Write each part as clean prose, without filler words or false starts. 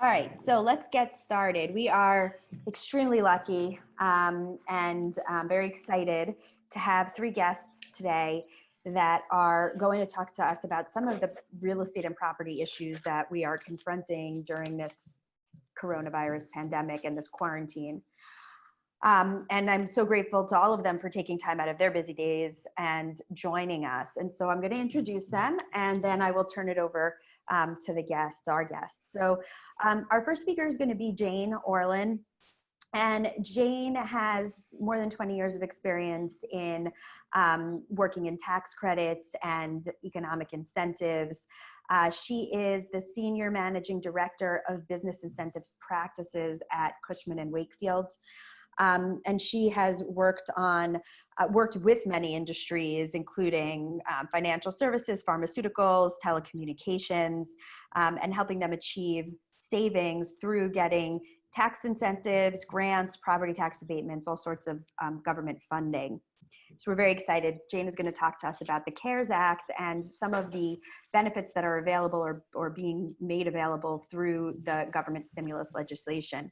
All right, so let's get started. We are extremely lucky and very excited to have three guests today that are going to talk to us about some of the real estate and property issues that we are confronting during this coronavirus pandemic and this quarantine. And I'm so grateful to all of them for taking time out of their busy days and joining us. And so I'm going to introduce them, and then I will turn it over to our guests. So our first speaker is going to be Jane Orlin. And Jane has more than 20 years of experience in working in tax credits and economic incentives. She is the Senior Managing Director of Business Incentives Practices at Cushman & Wakefield. And she has worked with many industries, including financial services, pharmaceuticals, telecommunications, and helping them achieve savings through getting tax incentives, grants, property tax abatements, all sorts of government funding. So we're very excited. Jane is going to talk to us about the CARES Act and some of the benefits that are available or being made available through the government stimulus legislation.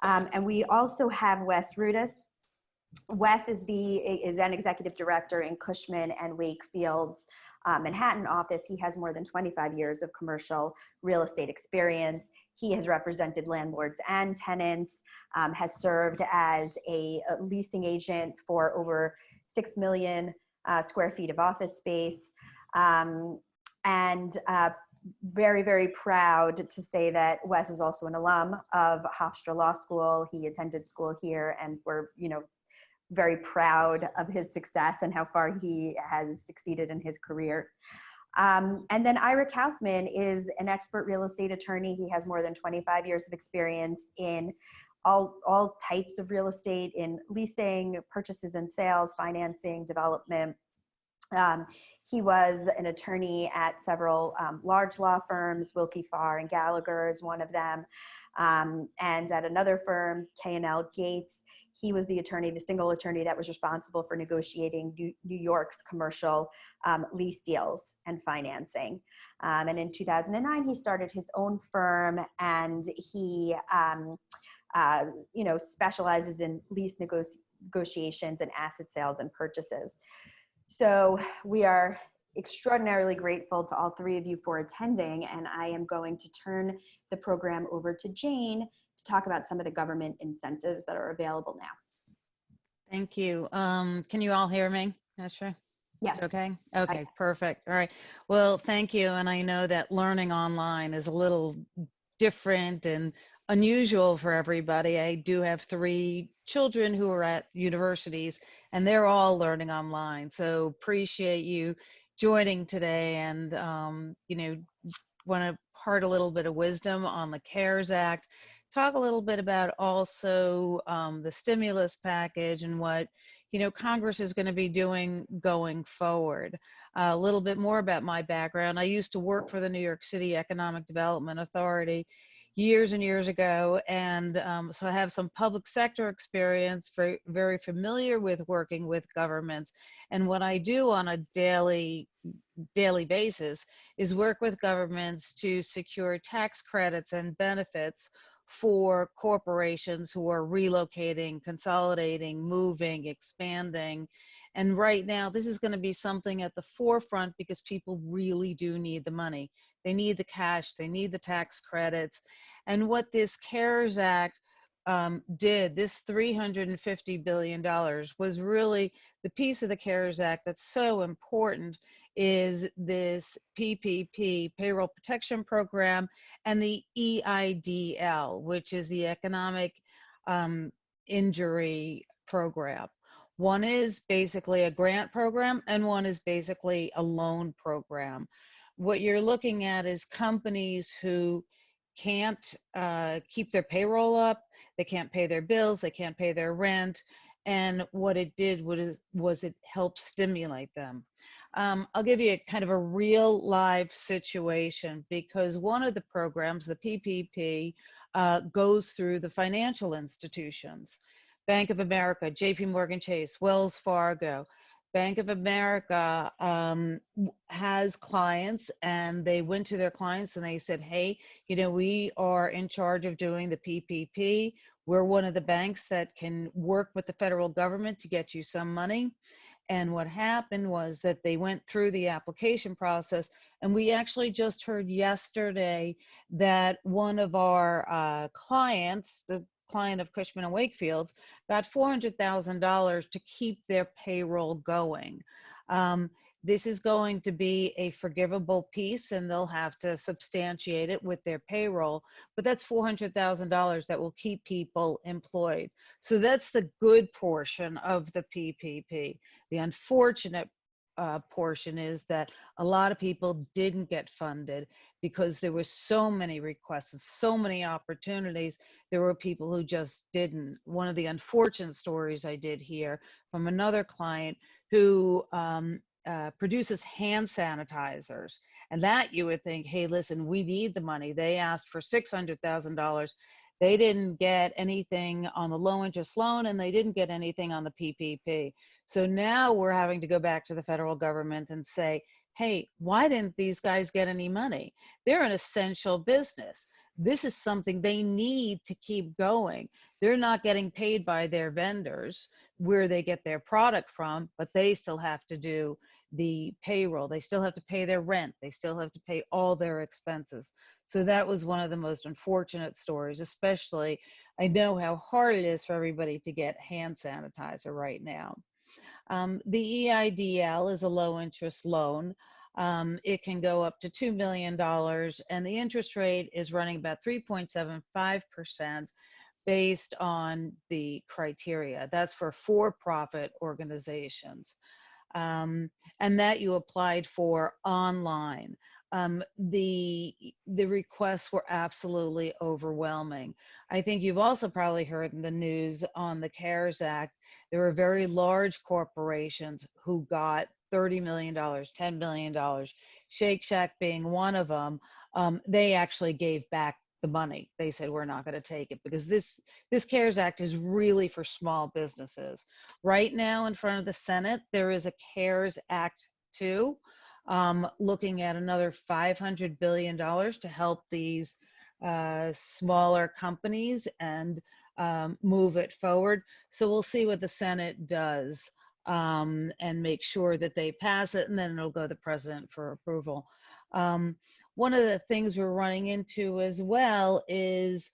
And we also have Wes Rudis. Wes is an executive director in Cushman & Wakefield's Manhattan office. He has more than 25 years of commercial real estate experience. He has represented landlords and tenants, has served as a leasing agent for over 6 million square feet of office space, and very, very proud to say that Wes is also an alum of Hofstra Law School. He attended school here, and we're, very proud of his success and how far he has succeeded in his career. And then Ira Kaufman is an expert real estate attorney. He has more than 25 years of experience in all types of real estate, in leasing, purchases and sales, financing, development. He was an attorney at several large law firms. Wilkie Farr and Gallagher is one of them. And at another firm, K&L Gates, he was the single attorney that was responsible for negotiating New York's commercial lease deals and financing. And in 2009, he started his own firm, and he specializes in lease negotiations and asset sales and purchases. So we are extraordinarily grateful to all three of you for attending, and I am going to turn the program over to Jane to talk about some of the government incentives that are available now. Thank you. Can you all hear me? Asher? Yes. Okay. Okay, perfect. All right. Well, thank you. And I know that learning online is a little different and unusual for everybody. I do have 3 children who are at universities, and they're all learning online. So appreciate you joining today, and want to impart a little bit of wisdom on the CARES Act, talk a little bit about also the stimulus package and what Congress is going to be doing going forward. A little bit more about my background. I used to work for the New York City Economic Development Authority years and years ago, and so I have some public sector experience, very familiar with working with governments. And what I do on a daily basis is work with governments to secure tax credits and benefits for corporations who are relocating, consolidating, moving, expanding. And right now, this is going to be something at the forefront because people really do need the money. They need the cash, they need the tax credits. And what this CARES Act did, this $350 billion, was really the piece of the CARES Act that's so important is this PPP, Payroll Protection Program, and the EIDL, which is the Economic Injury Program. One is basically a grant program, and one is basically a loan program. What you're looking at is companies who can't keep their payroll up, they can't pay their bills, they can't pay their rent, and what it did was it helped stimulate them. I'll give you a kind of a real live situation, because one of the programs, the PPP, goes through the financial institutions. Bank of America, JP Morgan Chase, Wells Fargo. Bank of America has clients, and they went to their clients and they said, hey, we are in charge of doing the PPP. We're one of the banks that can work with the federal government to get you some money. And what happened was that they went through the application process, and we actually just heard yesterday that one of our clients, the client of Cushman and Wakefield's, got $400,000 to keep their payroll going. This is going to be a forgivable piece, and they'll have to substantiate it with their payroll, but that's $400,000 that will keep people employed. So that's the good portion of the PPP. The unfortunate portion is that a lot of people didn't get funded because there were so many requests and so many opportunities. There were people who just didn't. One of the unfortunate stories I did hear from another client who produces hand sanitizers, and that you would think, hey, listen, we need the money. They asked for $600,000. They didn't get anything on the low interest loan, and they didn't get anything on the PPP. So now we're having to go back to the federal government and say, hey, why didn't these guys get any money? They're an essential business. This is something they need to keep going. They're not getting paid by their vendors where they get their product from, but they still have to do the payroll. They still have to pay their rent. They still have to pay all their expenses. So that was one of the most unfortunate stories, especially I know how hard it is for everybody to get hand sanitizer right now. The EIDL is a low interest loan. It can go up to $2 million, and the interest rate is running about 3.75% based on the criteria. That's for for-profit organizations. And that you applied for online. The requests were absolutely overwhelming. I think you've also probably heard in the news on the CARES Act, there were very large corporations who got $30 million, $10 million, Shake Shack being one of them. They actually gave back the money. They said, we're not going to take it because this CARES Act is really for small businesses. Right now in front of the Senate, there is a CARES Act 2, looking at another $500 billion to help these smaller companies and move it forward. So we'll see what the Senate does and make sure that they pass it, and then it'll go to the president for approval. One of the things we're running into as well is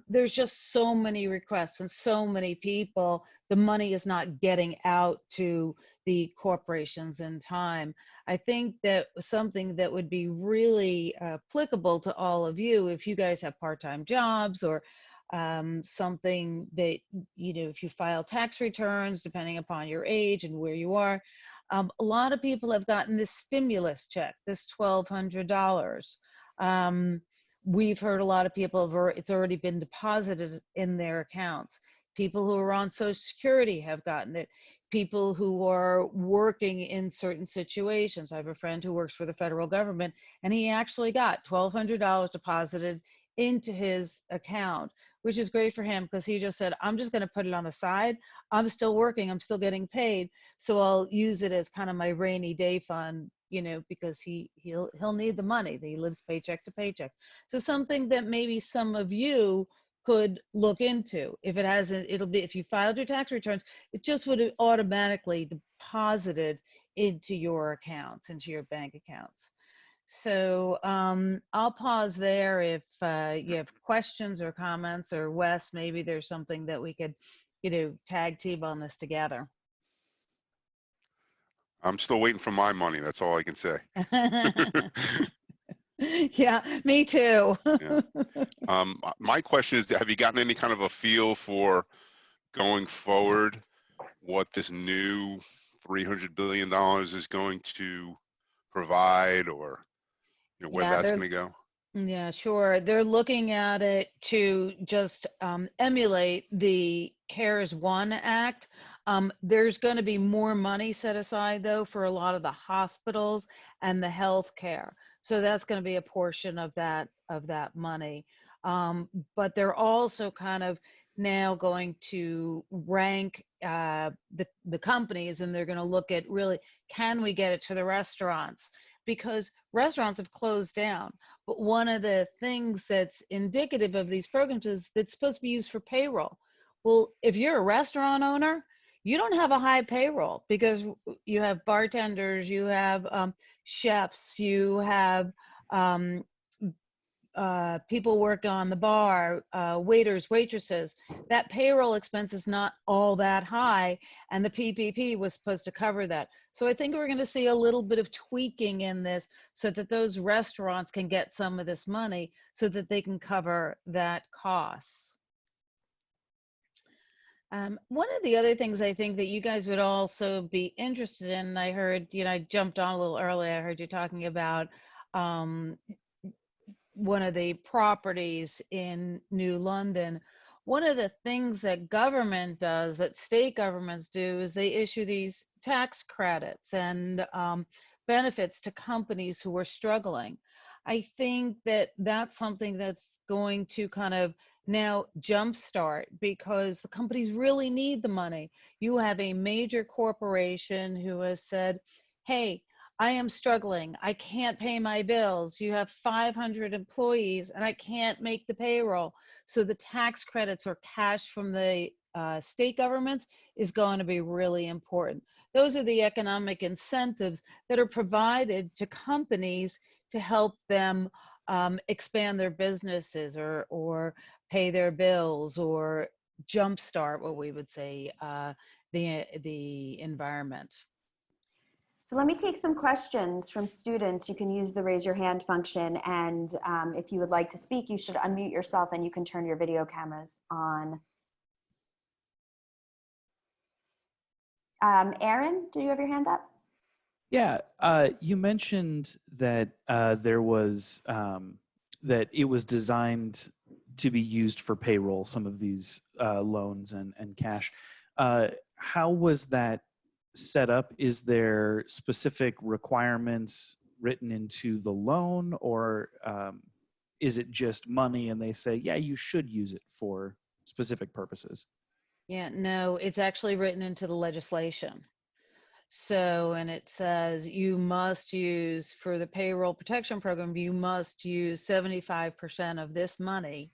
there's just so many requests and so many people, the money is not getting out to the corporations in time. I think that something that would be really applicable to all of you, if you guys have part-time jobs or something that, if you file tax returns, depending upon your age and where you are, a lot of people have gotten this stimulus check, this $1,200. We've heard a lot of people it's already been deposited in their accounts. People who are on Social Security have gotten it. People who are working in certain situations. I have a friend who works for the federal government, and he actually got $1,200 deposited into his account, which is great for him because he just said, I'm just going to put it on the side. I'm still working. I'm still getting paid. So I'll use it as kind of my rainy day fund, because he'll need the money. He lives paycheck to paycheck. So something that maybe some of you could look into. If it hasn't, it'll be, if you filed your tax returns, it just would have automatically deposited into your accounts, into your bank accounts. So I'll pause there if you have questions or comments, or Wes, maybe there's something that we could, tag team on this together. I'm still waiting for my money. That's all I can say. Yeah, me too. Yeah. My question is, have you gotten any kind of a feel for going forward what this new $300 billion is going to provide, or where that's going to go? Yeah, sure. They're looking at it to just emulate the CARES 1 Act. There's going to be more money set aside, though, for a lot of the hospitals and the health care. So that's going to be a portion of that money. But they're also kind of now going to rank the companies, and they're going to look at really, can we get it to the restaurants? Because restaurants have closed down. But one of the things that's indicative of these programs is that's supposed to be used for payroll. Well, if you're a restaurant owner, you don't have a high payroll because you have bartenders, you have chefs, you have people work on the bar, waiters, waitresses. That payroll expense is not all that high, and the PPP was supposed to cover that. So I think we're going to see a little bit of tweaking in this so that those restaurants can get some of this money so that they can cover that cost. One of the other things I think that you guys would also be interested in, I heard, I jumped on a little early, I heard you talking about one of the properties in New London. One of the things that government does, that state governments do, is they issue these tax credits and benefits to companies who are struggling. I think that that's something that's going to kind of now jumpstart, because the companies really need the money. You have a major corporation who has said, hey, I am struggling. I can't pay my bills. You have 500 employees and I can't make the payroll. So the tax credits or cash from the state governments is going to be really important. Those are the economic incentives that are provided to companies to help them expand their businesses or pay their bills or jumpstart, what we would say, the environment. So let me take some questions from students. You can use the raise your hand function, and if you would like to speak, you should unmute yourself and you can turn your video cameras on. Aaron, do you have your hand up? Yeah, you mentioned that there was that it was designed to be used for payroll, some of these loans and cash. How was that set up? Is there specific requirements written into the loan, or is it just money and they say, yeah, you should use it for specific purposes? Yeah, no, it's actually written into the legislation. So, and it says you must use, for the payroll protection program, you must use 75% of this money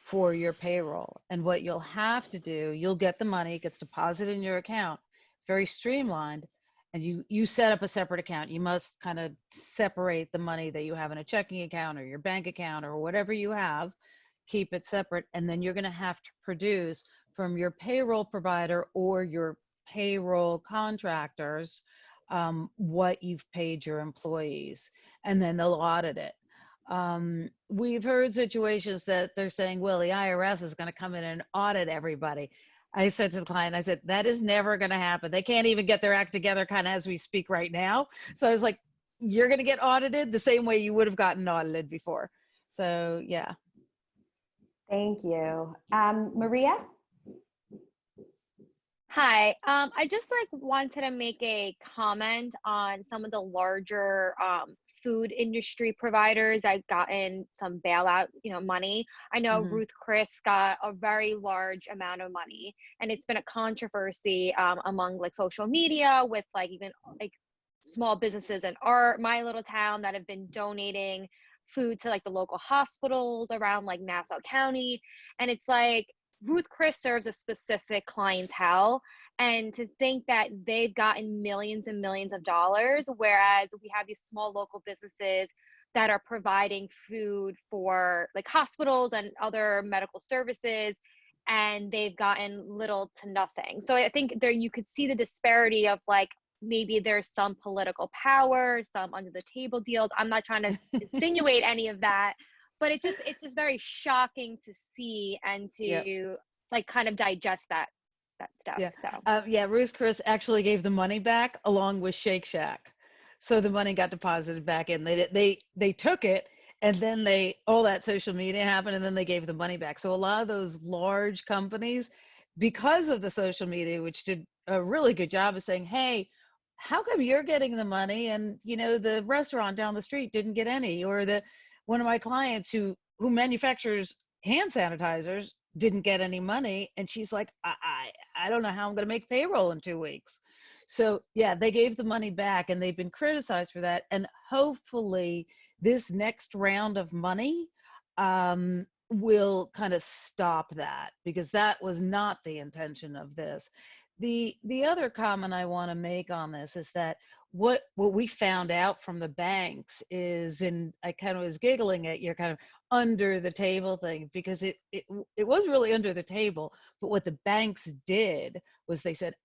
for your payroll. And what you'll have to do, you'll get the money, it gets deposited in your account. It's very streamlined. And you set up a separate account. You must kind of separate the money that you have in a checking account or your bank account or whatever you have, keep it separate. And then you're going to have to produce from your payroll provider or your payroll contractors what you've paid your employees, and then they'll audit it. We've heard situations that they're saying, well, the IRS is going to come in and audit everybody. I said to the client, I said, that is never going to happen. They can't even get their act together kind of as we speak right now. So I was like, you're going to get audited the same way you would have gotten audited before. So yeah. Thank you. Maria? Hi, I just wanted to make a comment on some of the larger food industry providers that gotten some bailout, money. I know Ruth Chris got a very large amount of money, and it's been a controversy among social media with even small businesses in my little town that have been donating food to the local hospitals around Nassau County, and it's Ruth Chris serves a specific clientele, and to think that they've gotten millions and millions of dollars, whereas we have these small local businesses that are providing food for hospitals and other medical services, and they've gotten little to nothing. So I think there you could see the disparity of maybe there's some political power, some under the table deals. I'm not trying to insinuate any of that, but it's just very shocking to see and to kind of digest that stuff. Yeah. So yeah, Ruth Chris actually gave the money back along with Shake Shack, so the money got deposited back in. They took it, and then all that social media happened, and then they gave the money back. So a lot of those large companies, because of the social media, which did a really good job of saying, hey, how come you're getting the money and the restaurant down the street didn't get any, or one of my clients who manufactures hand sanitizers didn't get any money. And she's like, I don't know how I'm going to make payroll in 2 weeks. So yeah, they gave the money back, and they've been criticized for that. And hopefully this next round of money will kind of stop that, because that was not the intention of this. The other comment I want to make on this is that what we found out from the banks is, and I kind of was giggling at your kind of under the table thing, because it was really under the table, but what the banks did was they said,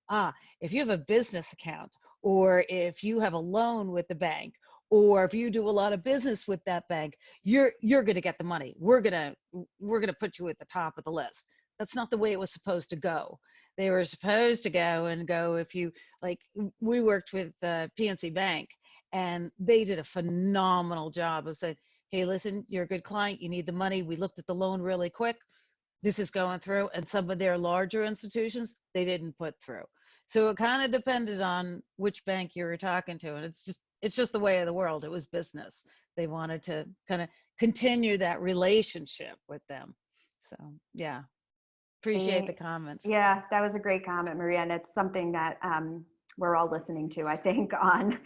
if you have a business account, or if you have a loan with the bank, or if you do a lot of business with that bank, you're going to get the money. We're going to put you at the top of the list. That's not the way it was supposed to go. They were supposed to go if you, like, we worked with PNC Bank, and they did a phenomenal job of saying, hey, listen, you're a good client, you need the money. We looked at the loan really quick. This is going through. And some of their larger institutions, they didn't put through. So it kind of depended on which bank you were talking to. And it's just the way of the world. It was business. They wanted to kind of continue that relationship with them. So yeah, appreciate the comments. Yeah, that was a great comment, Maria. And it's something that we're all listening to, I think, on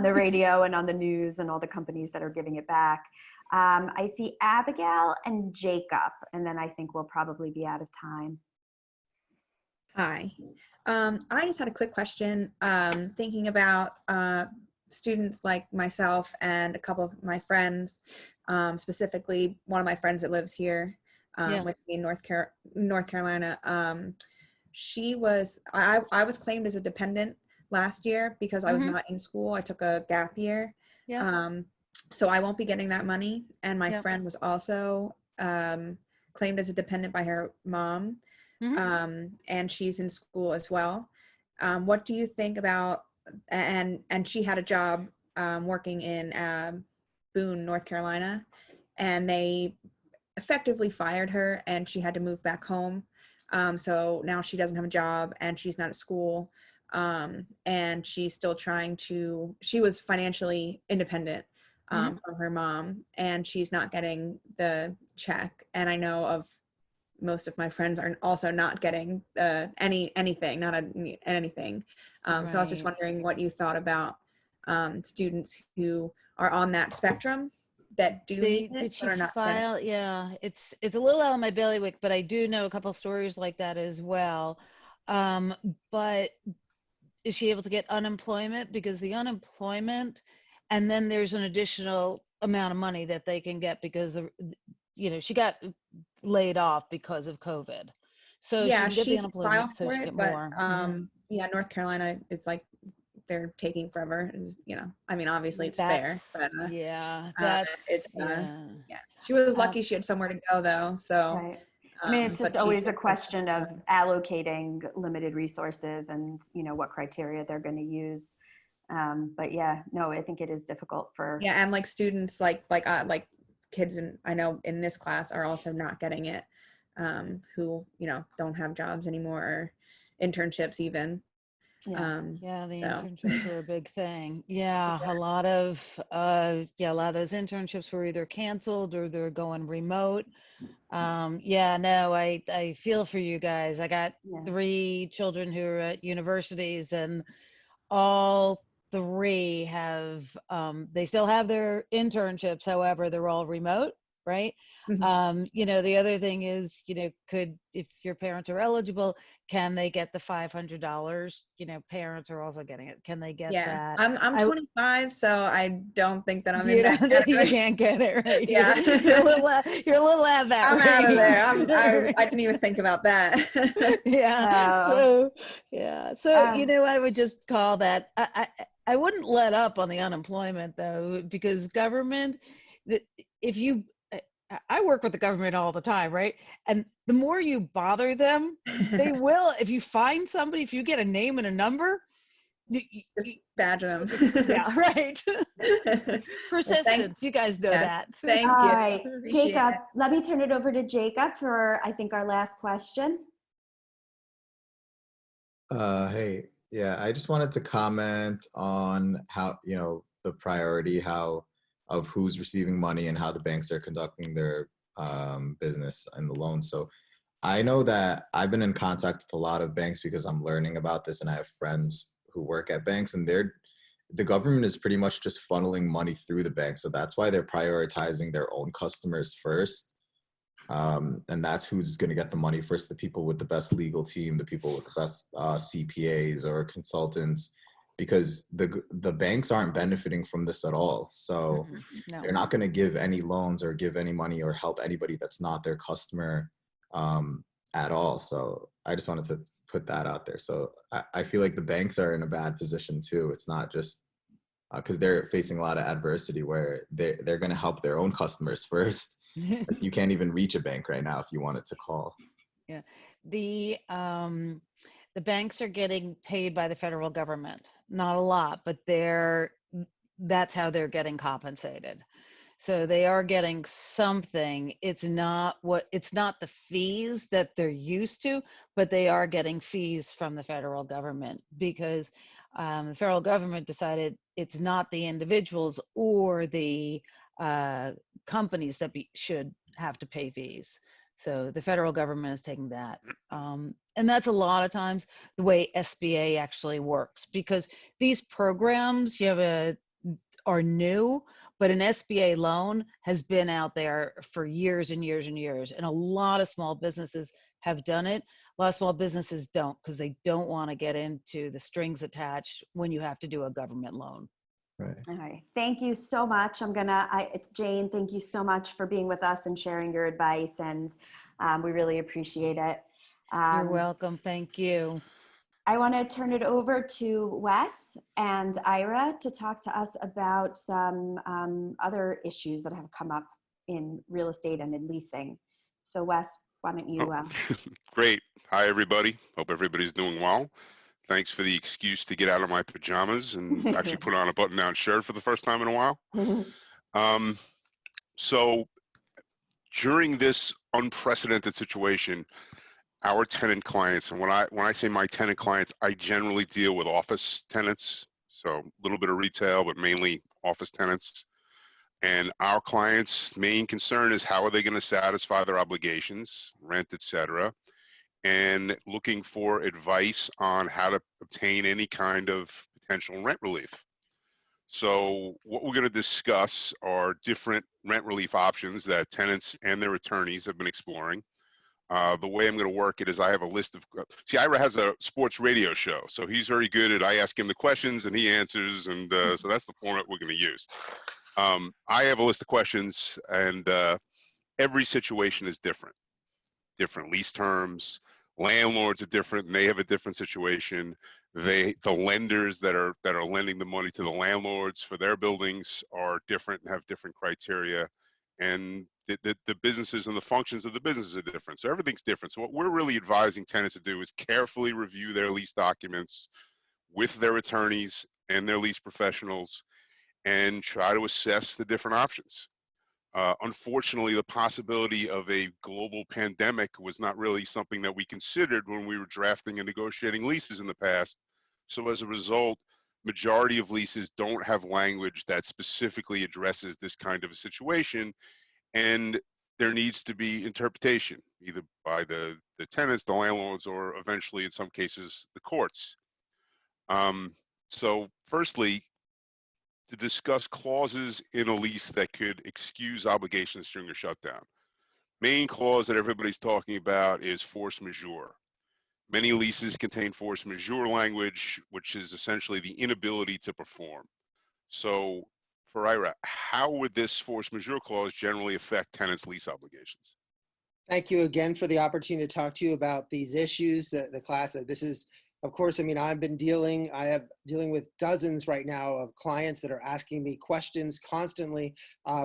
the radio and on the news, and all the companies that are giving it back. I see Abigail and Jacob, and then I think we'll probably be out of time. Hi. I just had a quick question. Thinking about students like myself and a couple of my friends, specifically one of my friends that lives here with me in North Carolina. I was claimed as a dependent last year because I was not in school. I took a gap year. So I won't be getting that money. And my friend was also claimed as a dependent by her mom. And she's in school as well. What do you think about, and she had a job working in Boone, North Carolina, and they effectively fired her, and she had to move back home. So now she doesn't have a job, and she's not at school, and she's still she was financially independent from her mom, and she's not getting the check. And I know of most of my friends are also not getting anything. So I was just wondering what you thought about students who are on that spectrum that do need it, but are not file? Yeah, it's a little out of my bailiwick, but I do know a couple stories like that as well. But is she able to get unemployment? Because the unemployment, and then there's an additional amount of money that they can get because of, she got laid off because of COVID. So yeah, she can get the can unemployment, file so for she it, get but more. yeah, North Carolina, it's like they're taking forever. I mean, obviously it's fair, but she was lucky she had somewhere to go though. So right. I mean, it's just always a question of allocating limited resources and what criteria they're going to use. But yeah, no, I think it is difficult for and like students like kids I know in this class are also not getting it, who don't have jobs anymore, or internships even. The internships were a big thing. A lot of those internships were either canceled or they're going remote. I feel for you guys. I got 3 children who are at universities, and all 3 have they still have their internships, however they're all remote, right? The other thing is, if your parents are eligible, can they get the $500? Parents are also getting it. Can they get that? I'm 25, so I don't think that I'm in that category. You can't get it, right? Yeah. You're a little out of that. I'm out of there. I didn't even think about that. I would just call that. I wouldn't let up on the unemployment though, because government, I work with the government all the time, right? And the more you bother them, they will. If you find somebody, if you get a name and a number, just badger them. Yeah, right. Persistence. You guys know that. Thank you. All right, Jacob, let me turn it over to Jacob for, I think, our last question. Hey, I just wanted to comment on how, the priority, of who's receiving money and how the banks are conducting their business and the loans. So I know that I've been in contact with a lot of banks because I'm learning about this, and I have friends who work at banks, and the government is pretty much just funneling money through the bank. So that's why they're prioritizing their own customers first. And that's who's going to get the money first, the people with the best legal team, the people with the best CPAs or consultants, because the banks aren't benefiting from this at all. So No. they're not going to give any loans or give any money or help anybody that's not their customer at all. So I just wanted to put that out there. So I feel like the banks are in a bad position too. It's not just because they're facing a lot of adversity where they're going to help their own customers first. Like you can't even reach a bank right now if you wanted to call. Yeah, the banks are getting paid by the federal government. Not a lot, but that's how they're getting compensated. So they are getting something. It's not the fees that they're used to, but they are getting fees from the federal government because the federal government decided it's not the individuals or the companies that should have to pay fees. So the federal government is taking that. And that's a lot of times the way SBA actually works, because these programs are new, but an SBA loan has been out there for years and years and years. And a lot of small businesses have done it. A lot of small businesses don't, because they don't want to get into the strings attached when you have to do a government loan. Right. All right. Thank you so much. Jane, thank you so much for being with us and sharing your advice. And we really appreciate it. You're welcome. Thank you. I want to turn it over to Wes and Ira to talk to us about some other issues that have come up in real estate and in leasing. So Wes, why don't you? Great. Hi, everybody. Hope everybody's doing well. Thanks for the excuse to get out of my pajamas and actually put on a button-down shirt for the first time in a while. So during this unprecedented situation, our tenant clients, and when I say my tenant clients, I generally deal with office tenants, so a little bit of retail, but mainly office tenants. And our clients' main concern is how are they going to satisfy their obligations, rent, etc., and looking for advice on how to obtain any kind of potential rent relief. So what we're going to discuss are different rent relief options that tenants and their attorneys have been exploring. The way I'm going to work it is I have a list of, see, Ira has a sports radio show, so he's very good at, I ask him the questions and he answers, and so that's the format we're going to use. I have a list of questions, and every situation is different. Different lease terms, landlords are different, and they have a different situation. The lenders that are lending the money to the landlords for their buildings are different and have different criteria. And the businesses and the functions of the businesses are different. So everything's different. So what we're really advising tenants to do is carefully review their lease documents with their attorneys and their lease professionals and try to assess the different options. Unfortunately, the possibility of a global pandemic was not really something that we considered when we were drafting and negotiating leases in the past. So as a result, majority of leases don't have language that specifically addresses this kind of a situation, and there needs to be interpretation, either by the tenants, the landlords, or eventually, in some cases, the courts. So firstly, to discuss clauses in a lease that could excuse obligations during a shutdown. Main clause that everybody's talking about is force majeure. Many leases contain force majeure language, which is essentially the inability to perform. So for Ira, how would this force majeure clause generally affect tenants' lease obligations? Thank you again for the opportunity to talk to you about these issues. The class, this is, of course, I mean, I am dealing with dozens right now of clients that are asking me questions constantly.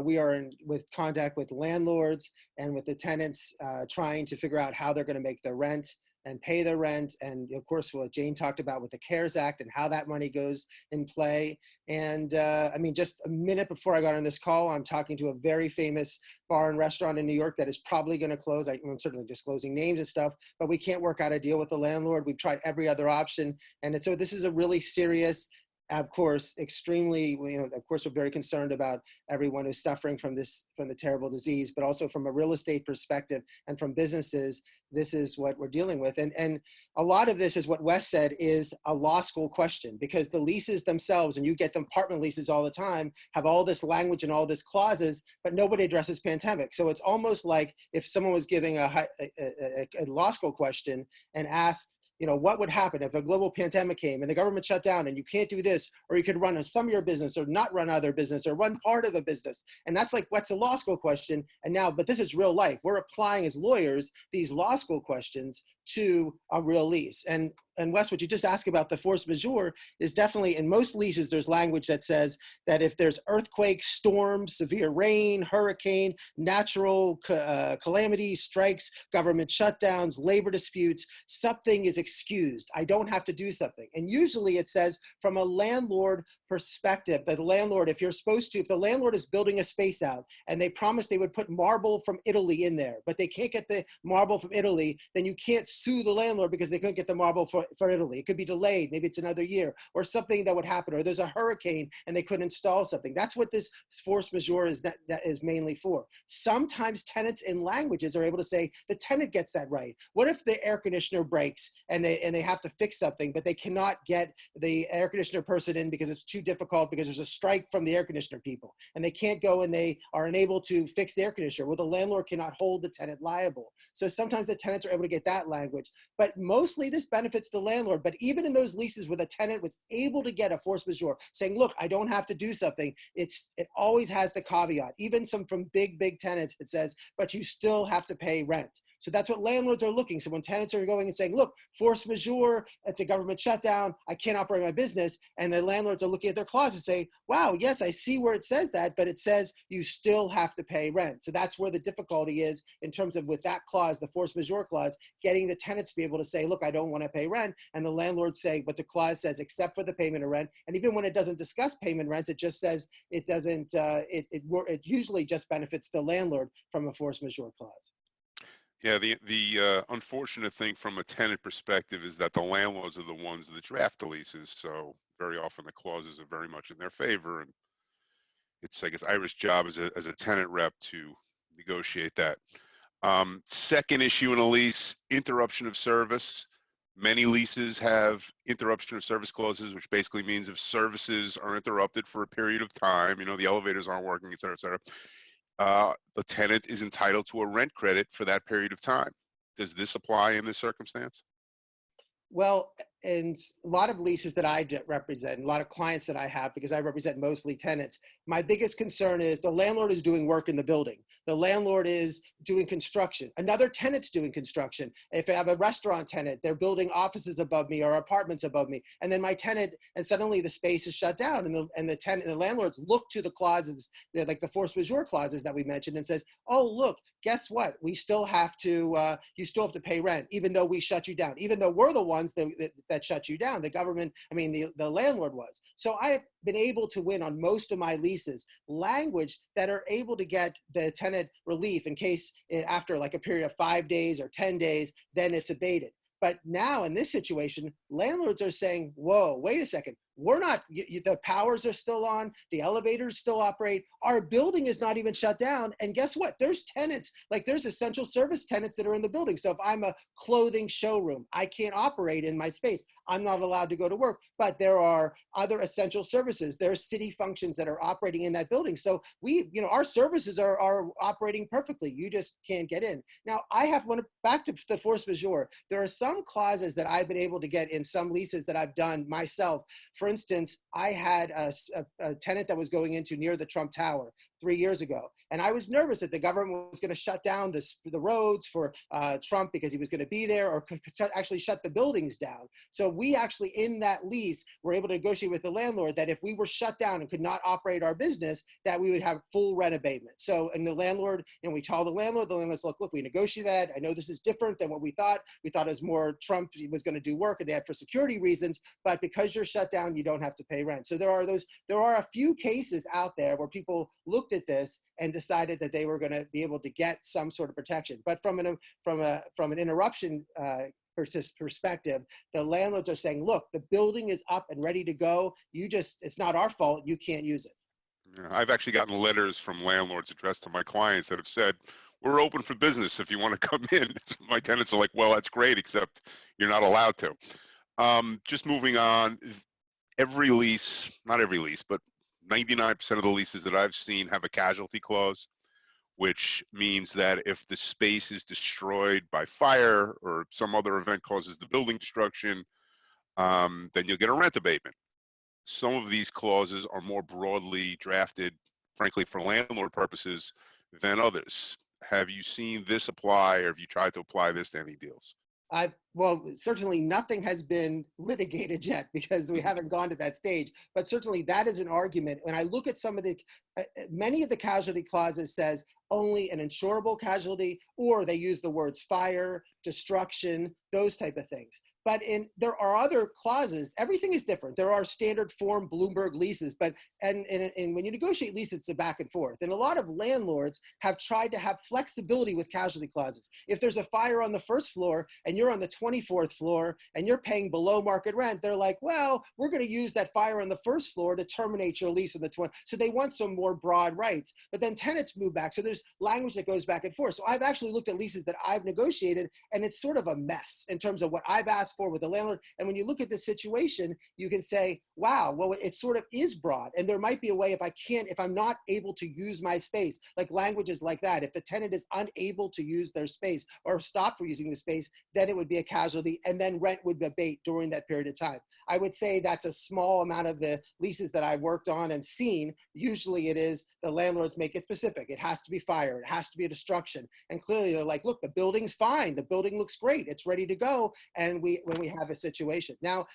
We are in contact with landlords and with the tenants, trying to figure out how they're going to make their rent and pay their rent. And of course, what Jane talked about with the CARES Act and how that money goes in play. And I mean, just a minute before I got on this call, I'm talking to a very famous bar and restaurant in New York that is probably going to close. I'm certainly disclosing names and stuff, but we can't work out a deal with the landlord. We've tried every other option. And so this is a really serious of course, extremely, of course, we're very concerned about everyone who's suffering from the terrible disease, but also from a real estate perspective and from businesses, this is what we're dealing with. And a lot of this is what Wes said is a law school question, because the leases themselves, and you get them apartment leases all the time, have all this language and all this clauses, but nobody addresses pandemic. So it's almost like if someone was giving a law school question and asked, what would happen if a global pandemic came and the government shut down and you can't do this, or you could run some of your business or not run other business or run part of a business. And that's like, what's a law school question? And now, but this is real life. We're applying as lawyers these law school questions to a real lease. And Wes, what you just asked about the force majeure is definitely, in most leases, there's language that says that if there's earthquake, storm, severe rain, hurricane, natural calamities, strikes, government shutdowns, labor disputes, something is excused. I don't have to do something. And usually it says from a landlord perspective, that the landlord, if the landlord is building a space out and they promised they would put marble from Italy in there, but they can't get the marble from Italy, then you can't sue the landlord because they couldn't get the marble for Italy. It could be delayed. Maybe it's another year, or something that would happen, or there's a hurricane and they couldn't install something. That's what this force majeure is, that is mainly for. Sometimes tenants in languages are able to say the tenant gets that right. What if the air conditioner breaks and they have to fix something, but they cannot get the air conditioner person in because it's too difficult because there's a strike from the air conditioner people and they can't go and they are unable to fix the air conditioner? Well, the landlord cannot hold the tenant liable. So sometimes the tenants are able to get that language, but mostly this benefits the landlord. But even in those leases where the tenant was able to get a force majeure saying, look, I don't have to do something, it always has the caveat. Even some from big tenants, it says, but you still have to pay rent. So that's what landlords are looking. So when tenants are going and saying, look, force majeure, it's a government shutdown, I can't operate my business, and the landlords are looking at their clause and say, wow, yes, I see where it says that, but it says you still have to pay rent. So that's where the difficulty is in terms of, with that clause, the force majeure clause, getting the tenants to be able to say, look, I don't want to pay rent, and the landlord say, but the clause says except for the payment of rent. And even when it doesn't discuss payment rents, it just says it doesn't, it usually just benefits the landlord from a force majeure clause. Yeah, the unfortunate thing from a tenant perspective is that the landlords are the ones that draft the leases. So very often the clauses are very much in their favor, and it's, I guess, Ira's job as a tenant rep to negotiate that. Second issue in a lease: interruption of service. Many leases have interruption of service clauses, which basically means if services are interrupted for a period of time, the elevators aren't working, et cetera, the tenant is entitled to a rent credit for that period of time. Does this apply in this circumstance? Well, in a lot of leases that I represent, a lot of clients that I have, because I represent mostly tenants, my biggest concern is the landlord is doing work in the building. The landlord is doing construction. Another tenant's doing construction. If I have a restaurant tenant, they're building offices above me or apartments above me. And then my tenant, and suddenly the space is shut down, and the tenant and the landlords look to the clauses, like the force majeure clauses that we mentioned, and says, oh, look, guess what? We still have to, you still have to pay rent, even though we shut you down, even though we're the ones that shut you down. The government, the landlord was. So I have been able to win on most of my leases language that are able to get the tenant relief in case after like a period of 5 days or 10 days, then it's abated. But now in this situation, landlords are saying, whoa, wait a second. We're not, the powers are still on, the elevators still operate, our building is not even shut down. And guess what? There's tenants, like there's essential service tenants that are in the building. So if I'm a clothing showroom, I can't operate in my space. I'm not allowed to go to work, but there are other essential services. There's city functions that are operating in that building. So our services are operating perfectly. You just can't get in. Now I have one back to the force majeure. There are some clauses that I've been able to get in some leases that I've done myself. For instance, I had a tenant that was going into near the Trump Tower 3 years ago. And I was nervous that the government was going to shut down the roads for Trump because he was going to be there, or could actually shut the buildings down. So we actually, in that lease, were able to negotiate with the landlord that if we were shut down and could not operate our business, that we would have full rent abatement. So, and the landlord, we told the landlord's look, we negotiated that. I know this is different than what we thought. We thought it was more Trump was going to do work and they had for security reasons, but because you're shut down, you don't have to pay rent. So there are a few cases out there where people looked at this and decided that they were going to be able to get some sort of protection. But from an interruption perspective, the landlords are saying, look, the building is up and ready to go. It's not our fault. You can't use it. Yeah, I've actually gotten letters from landlords addressed to my clients that have said, we're open for business if you want to come in. My tenants are like, well, that's great, except you're not allowed to. Just moving on, every lease, not every lease, but 99% of the leases that I've seen have a casualty clause, which means that if the space is destroyed by fire or some other event causes the building destruction, then you'll get a rent abatement. Some of these clauses are more broadly drafted, frankly, for landlord purposes than others. Have you seen this apply, or have you tried to apply this to any deals? Well, certainly nothing has been litigated yet because we haven't gone to that stage, but certainly that is an argument. When I look at some of the, many of the casualty clauses says only an insurable casualty, or they use the words fire, destruction, those type of things. But there are other clauses. Everything is different. There are standard form Bloomberg leases, but and when you negotiate leases, it's a back and forth. And a lot of landlords have tried to have flexibility with casualty clauses. If there's a fire on the first floor and you're on the 24th floor and you're paying below market rent, they're like, well, we're going to use that fire on the first floor to terminate your lease on the 20th. So they want some more broad rights. But then tenants move back. So there's language that goes back and forth. So I've actually looked at leases that I've negotiated, and it's sort of a mess in terms of what I've asked for with the landlord. And when you look at this situation, you can say, wow, well, it sort of is broad. And there might be a way if I'm not able to use my space, like languages like that, if the tenant is unable to use their space or stop for using the space, then it would be a casualty, and then rent would abate during that period of time. I would say that's a small amount of the leases that I've worked on and seen. Usually it is the landlords make it specific. It has to be fire. It has to be a destruction. And clearly they're like, look, the building's fine. The building looks great. It's ready to go. And when we have a situation. Now,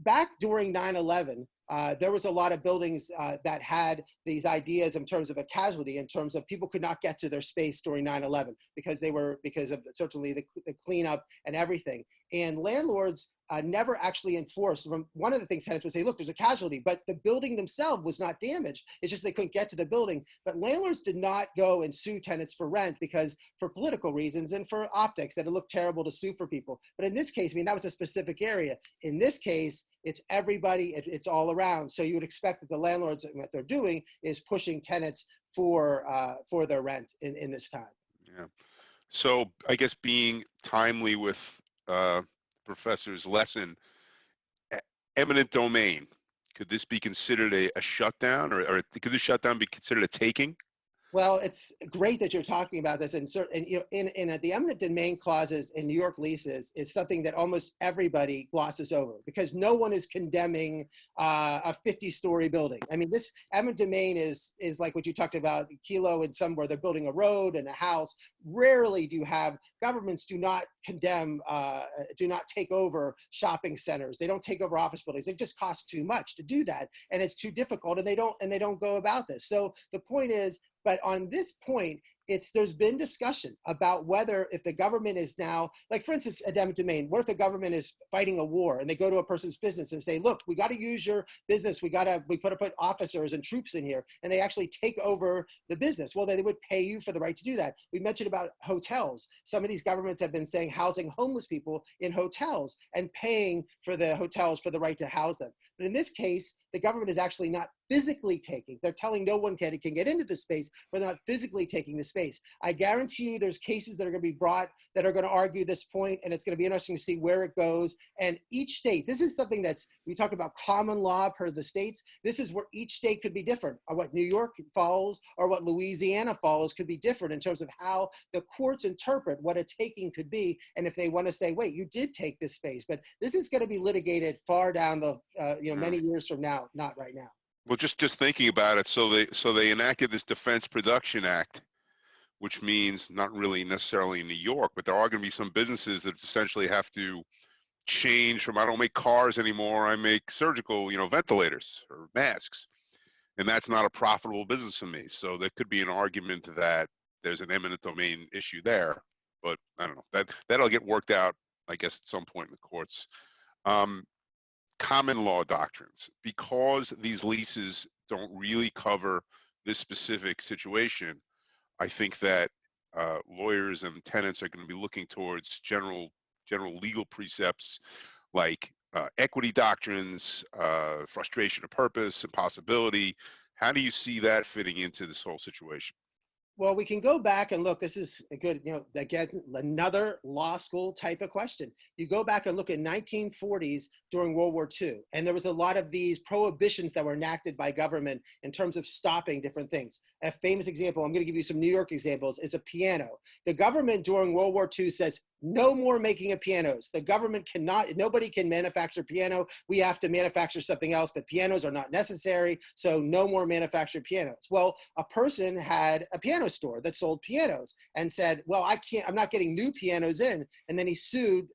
back during 9/11, there was a lot of buildings that had these ideas in terms of a casualty, in terms of people could not get to their space during 9/11 because of certainly the cleanup and everything. And landlords never actually enforced. One of the things tenants would say, look, there's a casualty, but the building themselves was not damaged. It's just they couldn't get to the building. But landlords did not go and sue tenants for rent because for political reasons and for optics, that it looked terrible to sue for people. But in this case, I mean, that was a specific area. In this case, it's everybody, it's all around. So you would expect that the landlords, what they're doing is pushing tenants for their rent in this time. Yeah. So I guess being timely with professor's lesson, eminent domain, could this be considered a shutdown, or could this shutdown be considered a taking? Well, it's great that you're talking about this, and you know, in the eminent domain clauses in New York leases is something that almost everybody glosses over because no one is condemning a 50-story building. I mean, this eminent domain is like what you talked about, Kilo, and somewhere they're building a road and a house. Rarely do you have governments do not condemn, do not take over shopping centers. They don't take over office buildings. It just costs too much to do that, and it's too difficult, and they don't go about this. So the point is. But on this point, there's been discussion about whether if the government is now, like for instance, eminent domain, what if the government is fighting a war and they go to a person's business and say, look, we got to use your business. We put officers and troops in here, and they actually take over the business. Well, they would pay you for the right to do that. We mentioned about hotels. Some of these governments have been saying housing homeless people in hotels and paying for the hotels for the right to house them. But in this case, the government is actually not physically taking. They're telling no one can get into the space, but they're not physically taking the space. I guarantee you there's cases that are going to be brought that are going to argue this point, and it's going to be interesting to see where it goes. And each state, this is something we talk about common law per the states. This is where each state could be different. Or what New York follows or what Louisiana follows could be different in terms of how the courts interpret what a taking could be. And if they want to say, wait, you did take this space, but this is going to be litigated far down the, many years from now, not right now. Well, just thinking about it, so they enacted this Defense Production Act, which means not really necessarily in New York, but there are going to be some businesses that essentially have to change from, I don't make cars anymore, I make surgical, ventilators or masks, and that's not a profitable business for me. So there could be an argument that there's an eminent domain issue there, but I don't know, that'll get worked out, I guess, at some point in the courts. Common law doctrines, because these leases don't really cover this specific situation, I think that lawyers and tenants are going to be looking towards general general legal precepts like equity doctrines, frustration of purpose, impossibility. How do you see that fitting into this whole situation? Well, we can go back and look. This is a good, again, another law school type of question. You go back and look at 1940s during World War II, and there was a lot of these prohibitions that were enacted by government in terms of stopping different things. A famous example, I'm going to give you some New York examples, is a piano. The government during World War II says, no more making of pianos. The government cannot, nobody can manufacture piano. We have to manufacture something else, but pianos are not necessary. So no more manufactured pianos. Well, a person had a piano store that sold pianos and said, well, I'm not getting new pianos in. And then he sued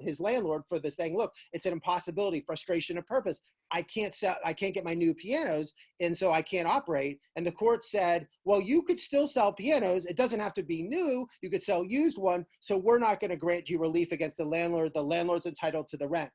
his landlord for this, saying, look, it's an impossibility, frustration of purpose. I can't get my new pianos, and so I can't operate. And the court said, well, you could still sell pianos. It doesn't have to be new. You could sell used one. So we're not going to grant you relief against the landlord. The landlord's entitled to the rent.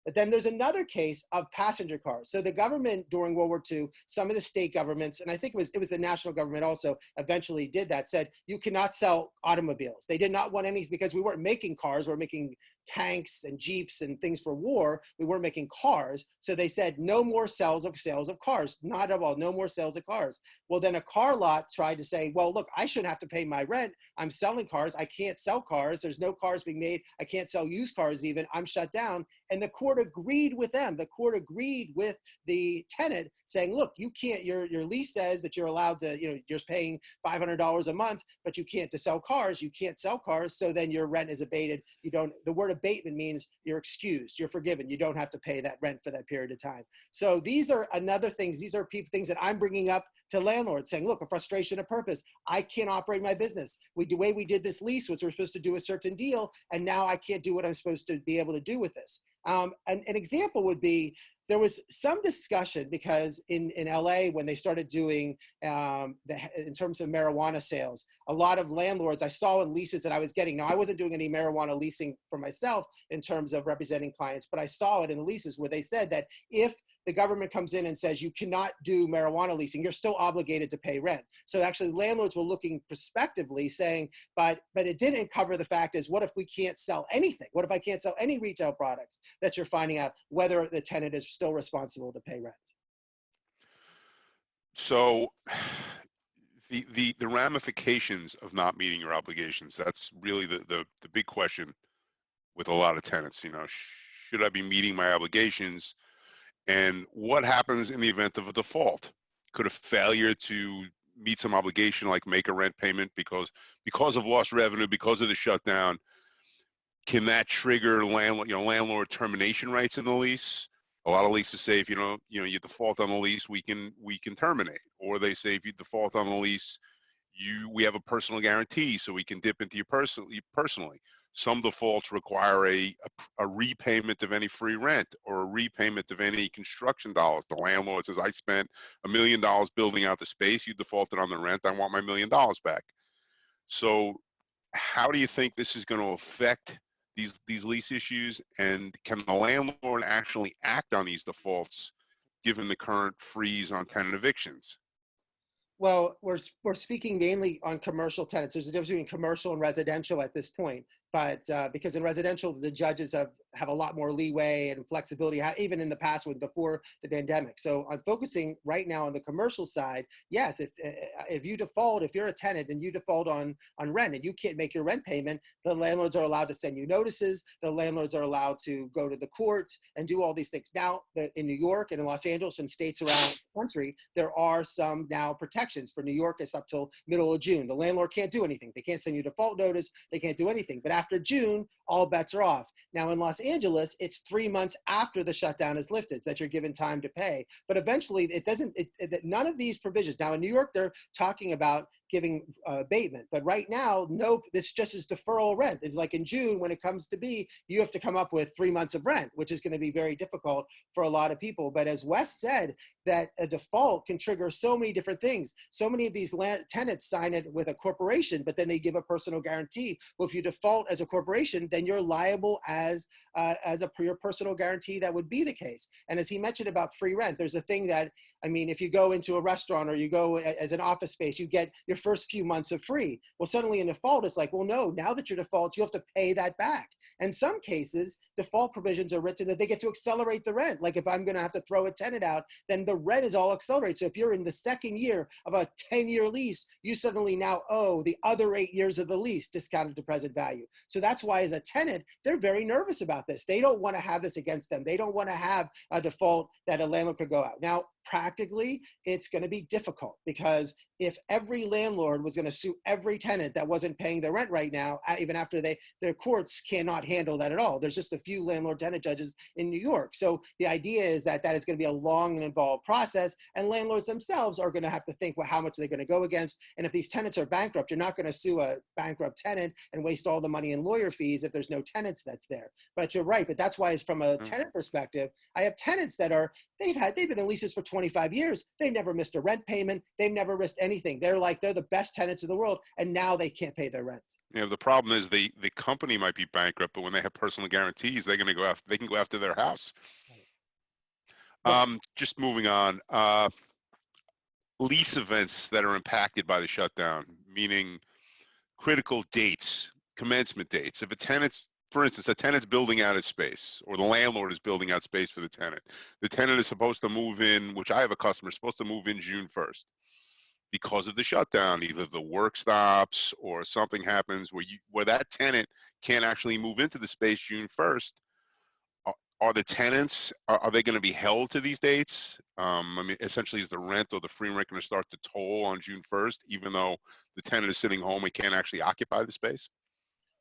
But then there's another case of passenger cars. So the government during World War II, some of the state governments, and I think it was the national government also eventually did that, said you cannot sell automobiles. They did not want any, because we weren't making cars, we're making tanks and jeeps and things for war. We weren't making cars. So they said no more sales of cars, not at all, no more sales of cars. Well, then a car lot tried to say, well, look, I shouldn't have to pay my rent. I'm selling cars. I can't sell cars. There's no cars being made. I can't sell used cars even. I'm shut down. And the court agreed with them. The court agreed with the tenant saying, look, you can't, your lease says that you're allowed to, you're paying $500 a month, but you can't to sell cars. You can't sell cars. So then your rent is abated. The word abatement means you're excused, you're forgiven. You don't have to pay that rent for that period of time. So these are things that I'm bringing up to landlords saying, look, a frustration of purpose. I can't operate my business. The way we did this lease was we're supposed to do a certain deal, and now I can't do what I'm supposed to be able to do with this. An example would be, there was some discussion because in LA, when they started doing, in terms of marijuana sales, a lot of landlords I saw in leases that I was getting. Now, I wasn't doing any marijuana leasing for myself in terms of representing clients, but I saw it in leases where they said that if the government comes in and says you cannot do marijuana leasing, you're still obligated to pay rent. So actually landlords were looking prospectively saying, but it didn't cover the fact is, what if we can't sell anything? What if I can't sell any retail products? That you're finding out whether the tenant is still responsible to pay rent. So the ramifications of not meeting your obligations, that's really the big question with a lot of tenants. Should I be meeting my obligations? And what happens in the event of a default? Could a failure to meet some obligation, like make a rent payment because of lost revenue, because of the shutdown, can that trigger landlord termination rights in the lease? A lot of leases say if you default on the lease, we can terminate. Or they say if you default on the lease, we have a personal guarantee, so we can dip into you personally. Some defaults require a repayment of any free rent or a repayment of any construction dollars. The landlord says, I spent $1 million building out the space. You defaulted on the rent. I want my $1 million back. So how do you think this is going to affect these lease issues? And can the landlord actually act on these defaults given the current freeze on tenant evictions? Well, we're speaking mainly on commercial tenants. There's a difference between commercial and residential at this point. But because in residential, the judges have a lot more leeway and flexibility, even in the past before the pandemic. So I'm focusing right now on the commercial side. Yes, if you default, if you're a tenant and you default on rent and you can't make your rent payment, the landlords are allowed to send you notices. The landlords are allowed to go to the court and do all these things. Now, in New York and in Los Angeles and states around the country, there are some now protections. For New York, it's up till middle of June. The landlord can't do anything. They can't send you a default notice. They can't do anything. But after June, all bets are off. Now in Los Angeles, it's 3 months after the shutdown is lifted that you're given time to pay. But eventually none of these provisions. Now in New York, they're talking about giving abatement. But right now, no, this just is deferral rent. It's like in June, when it comes to be, you have to come up with 3 months of rent, which is going to be very difficult for a lot of people. But as Wes said, that a default can trigger so many different things. So many of these tenants sign it with a corporation, but then they give a personal guarantee. Well, if you default as a corporation, then you're liable as your personal guarantee. That would be the case. And as he mentioned about free rent, there's a thing that I mean, if you go into a restaurant or you go as an office space, you get your first few months of free. Well, suddenly in default, it's like, well, no, now that you're default, you have to pay that back. In some cases, default provisions are written that they get to accelerate the rent. Like if I'm going to have to throw a tenant out, then the rent is all accelerated. So if you're in the second year of a 10-year lease, you suddenly now owe the other 8 years of the lease discounted to present value. So that's why as a tenant, they're very nervous about this. They don't want to have this against them. They don't want to have a default that a landlord could go out. Now, practically, it's going to be difficult because if every landlord was going to sue every tenant that wasn't paying their rent right now, even after their courts cannot handle that at all. There's just a few landlord-tenant judges in New York. So the idea is that is going to be a long and involved process, and landlords themselves are going to have to think, well, how much are they going to go against? And if these tenants are bankrupt, you're not going to sue a bankrupt tenant and waste all the money in lawyer fees if there's no tenants that's there. But you're right. But that's why, it's from a tenant perspective, I have tenants that they've been in leases for 25 years. They've never missed a rent payment. They've never missed anything. They're the best tenants in the world, and now they can't pay their rent. You know, the problem is the company might be bankrupt, but when they have personal guarantees, they can go after their house. Just moving on, lease events that are impacted by the shutdown, meaning critical dates, commencement dates. If a tenant's, for instance, a tenant's building out his space, or the landlord is building out space for the tenant is supposed to move in, which I have a customer supposed to move in June 1st. Because of the shutdown, either the work stops or something happens where that tenant can't actually move into the space June 1st. Are the tenants, are they going to be held to these dates? I mean, essentially, is the rent or the free rent going to start to toll on June 1st, even though the tenant is sitting home and can't actually occupy the space?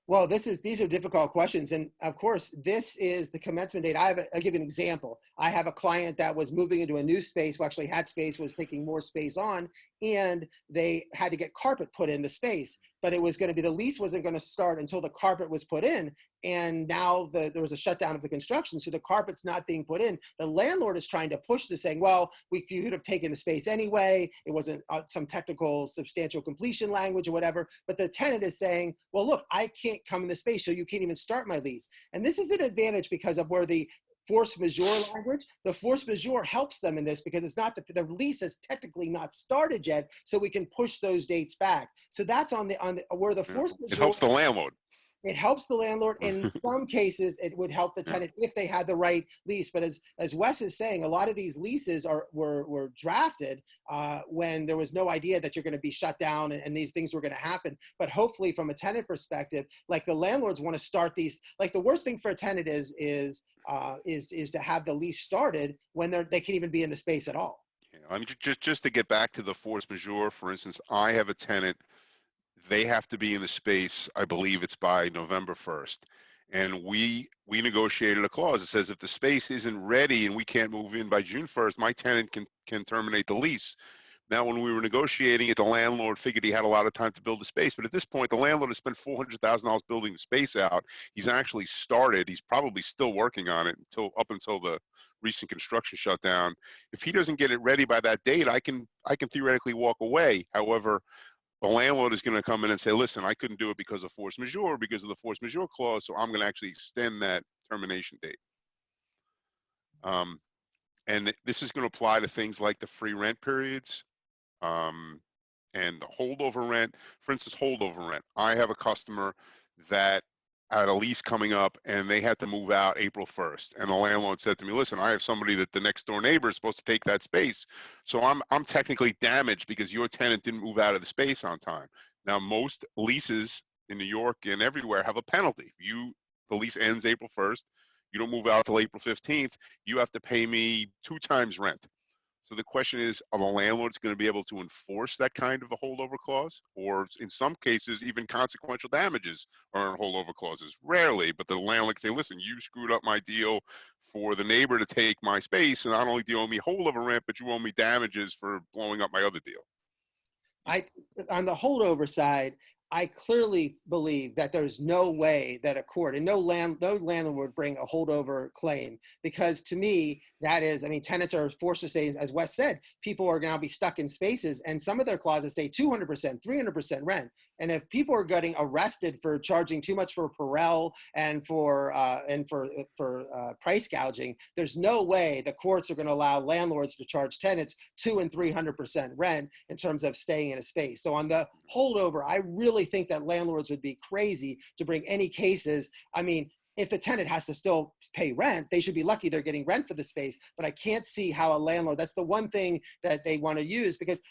Well, these are difficult questions. And of course, this is the commencement date. I'll give you an example. I have a client that was moving into a new space, who actually had space, was taking more space on, and they had to get carpet put in the space. But it was going to be, the lease wasn't going to start until the carpet was put in. And now there was a shutdown of the construction, so the carpet's not being put in. The landlord is trying to push this, saying, well, you could have taken the space anyway. It wasn't some technical substantial completion language or whatever. But the tenant is saying, well, look, I can't come in the space, so you can't even start my lease. And this is an advantage because of where the force majeure language, the force majeure helps them in this because it's not the lease is technically not started yet, so we can push those dates back. So that's on the where the force majeure. It helps the landlord. It helps the landlord. In some cases, it would help the tenant if they had the right lease. But as Wes is saying, a lot of these leases were drafted when there was no idea that you're going to be shut down and these things were going to happen. But hopefully, from a tenant perspective, like the landlords want to start these. Like the worst thing for a tenant is to have the lease started when they can't even be in the space at all. Yeah, I mean, just to get back to the force majeure, for instance, I have a tenant. They have to be in the space, I believe it's by November 1st. And we negotiated a clause that says if the space isn't ready and we can't move in by June 1st, my tenant can terminate the lease. Now, when we were negotiating it, the landlord figured he had a lot of time to build the space. But at this point, the landlord has spent $400,000 building the space out. He's actually started. He's probably still working on it up until the recent construction shutdown. If he doesn't get it ready by that date, I can theoretically walk away. However, the landlord is going to come in and say, listen, I couldn't do it because of force majeure, because of the force majeure clause, so I'm going to actually extend that termination date. And this is going to apply to things like the free rent periods and the holdover rent. For instance, holdover rent. I have a customer that had a lease coming up and they had to move out April 1st. And the landlord said to me, listen, I have somebody that the next door neighbor is supposed to take that space. So I'm technically damaged because your tenant didn't move out of the space on time. Now, most leases in New York and everywhere have a penalty. The lease ends April 1st. You don't move out till April 15th. You have to pay me 2 times rent. So the question is, are the landlords going to be able to enforce that kind of a holdover clause? Or in some cases, even consequential damages are in holdover clauses. Rarely, but the landlord can say, listen, you screwed up my deal for the neighbor to take my space, and not only do you owe me holdover rent, but you owe me damages for blowing up my other deal. On the holdover side, I clearly believe that there's no way that a court and no landlord would bring a holdover claim, because to me, That is, I mean, tenants are forced to say, as Wes said, people are going to be stuck in spaces, and some of their clauses say 200%, 300% rent. And if people are getting arrested for charging too much for Payroll and for price gouging, there's no way the courts are going to allow landlords to charge tenants 200% and 300% rent in terms of staying in a space. So on the holdover, I really think that landlords would be crazy to bring any cases. I mean, if the tenant has to still pay rent, they should be lucky they're getting rent for the space. But I can't see how a landlord, that's the one thing that they want to use, because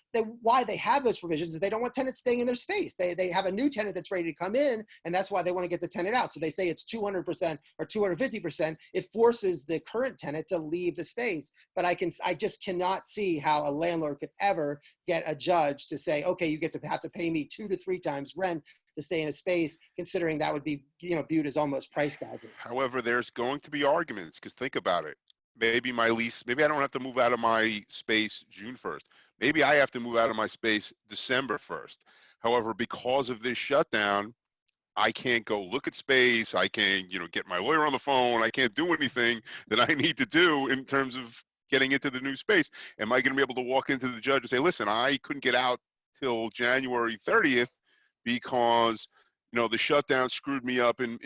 why they have those provisions is they don't want tenants staying in their space. They have a new tenant that's ready to come in, and that's why they want to get the tenant out. So they say it's 200% or 250%. It forces the current tenant to leave the space. But I just cannot see how a landlord could ever get a judge to say, okay, you get to have to pay me 2 to 3 times rent to stay in a space, considering that would be, viewed as almost price gouging. However, there's going to be arguments, because think about it. Maybe my lease, maybe I don't have to move out of my space June 1st. Maybe I have to move out of my space December 1st. However, because of this shutdown, I can't go look at space. I can't, get my lawyer on the phone. I can't do anything that I need to do in terms of getting into the new space. Am I going to be able to walk into the judge and say, listen, I couldn't get out till January 30th because the shutdown screwed me up in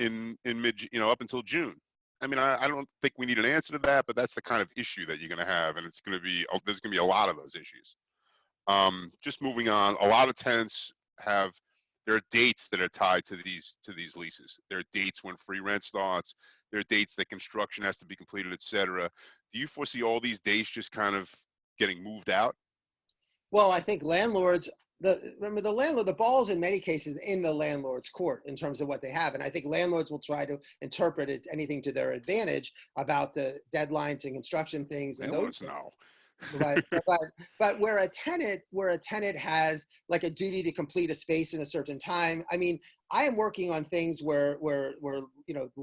mid, up until June? I mean, I don't think we need an answer to that, but that's the kind of issue that you're going to have, and there's going to be a lot of those issues. Just moving on, a lot of tenants there are dates that are tied to these leases. There are dates when free rent starts. There are dates that construction has to be completed, etc. Do you foresee all these dates just kind of getting moved out? Well, I think landlords, the ball's in many cases in the landlord's court in terms of what they have. And I think landlords will try to interpret it anything to their advantage about the deadlines and construction things. And Landlords those know. But where a tenant has like a duty to complete a space in a certain time, I mean, I am working on things where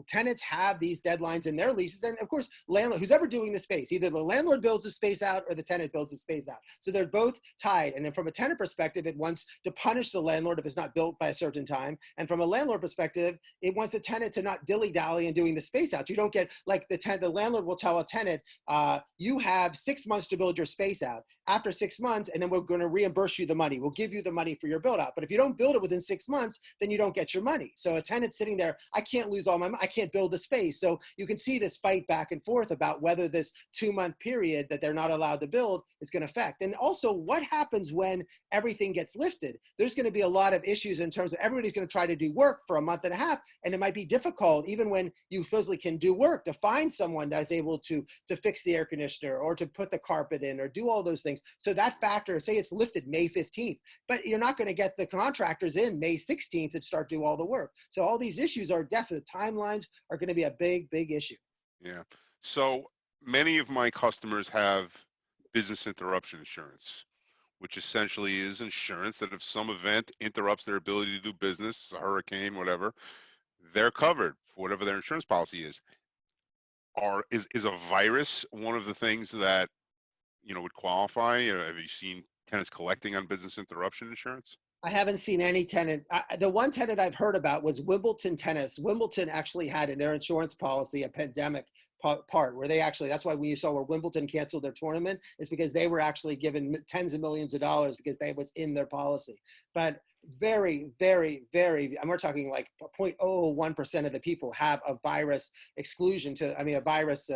tenants have these deadlines in their leases, and of course, who's ever doing the space, either the landlord builds the space out or the tenant builds the space out. So they're both tied. And then from a tenant perspective, it wants to punish the landlord if it's not built by a certain time. And from a landlord perspective, it wants the tenant to not dilly-dally in doing the space out. You don't get like the landlord will tell a tenant, you have 6 months to build your space out. After 6 months, and then we're going to reimburse you the money. We'll give you the money for your build out. But if you don't build it within 6 months, then you don't get your money. So a tenant sitting there, I can't lose all my money. I can't build the space. So you can see this fight back and forth about whether this 2-month period that they're not allowed to build is going to affect. And also, what happens when everything gets lifted? There's going to be a lot of issues in terms of everybody's going to try to do work for a month and a half, and it might be difficult, even when you supposedly can do work, to find someone that's able to fix the air conditioner or to put the carpet in or do all those things. So that factor, say it's lifted May 15th, but you're not going to get the contractors in May 16th and start doing all the work. So all these issues are definite. Timelines are going to be a big, big issue. Yeah. So many of my customers have business interruption insurance, which essentially is insurance that if some event interrupts their ability to do business, a hurricane, whatever, they're covered for whatever their insurance policy is. Is a virus one of the things that would qualify? Have you seen tenants collecting on business interruption insurance? I haven't seen any tenant. The one tenant I've heard about was Wimbledon Tennis. Wimbledon actually had in their insurance policy a pandemic part where they actually, that's why when you saw where Wimbledon canceled their tournament, is because they were actually given tens of millions of dollars because they was in their policy. But very, very, very, and we're talking like 0.01% of the people have a virus exclusion a virus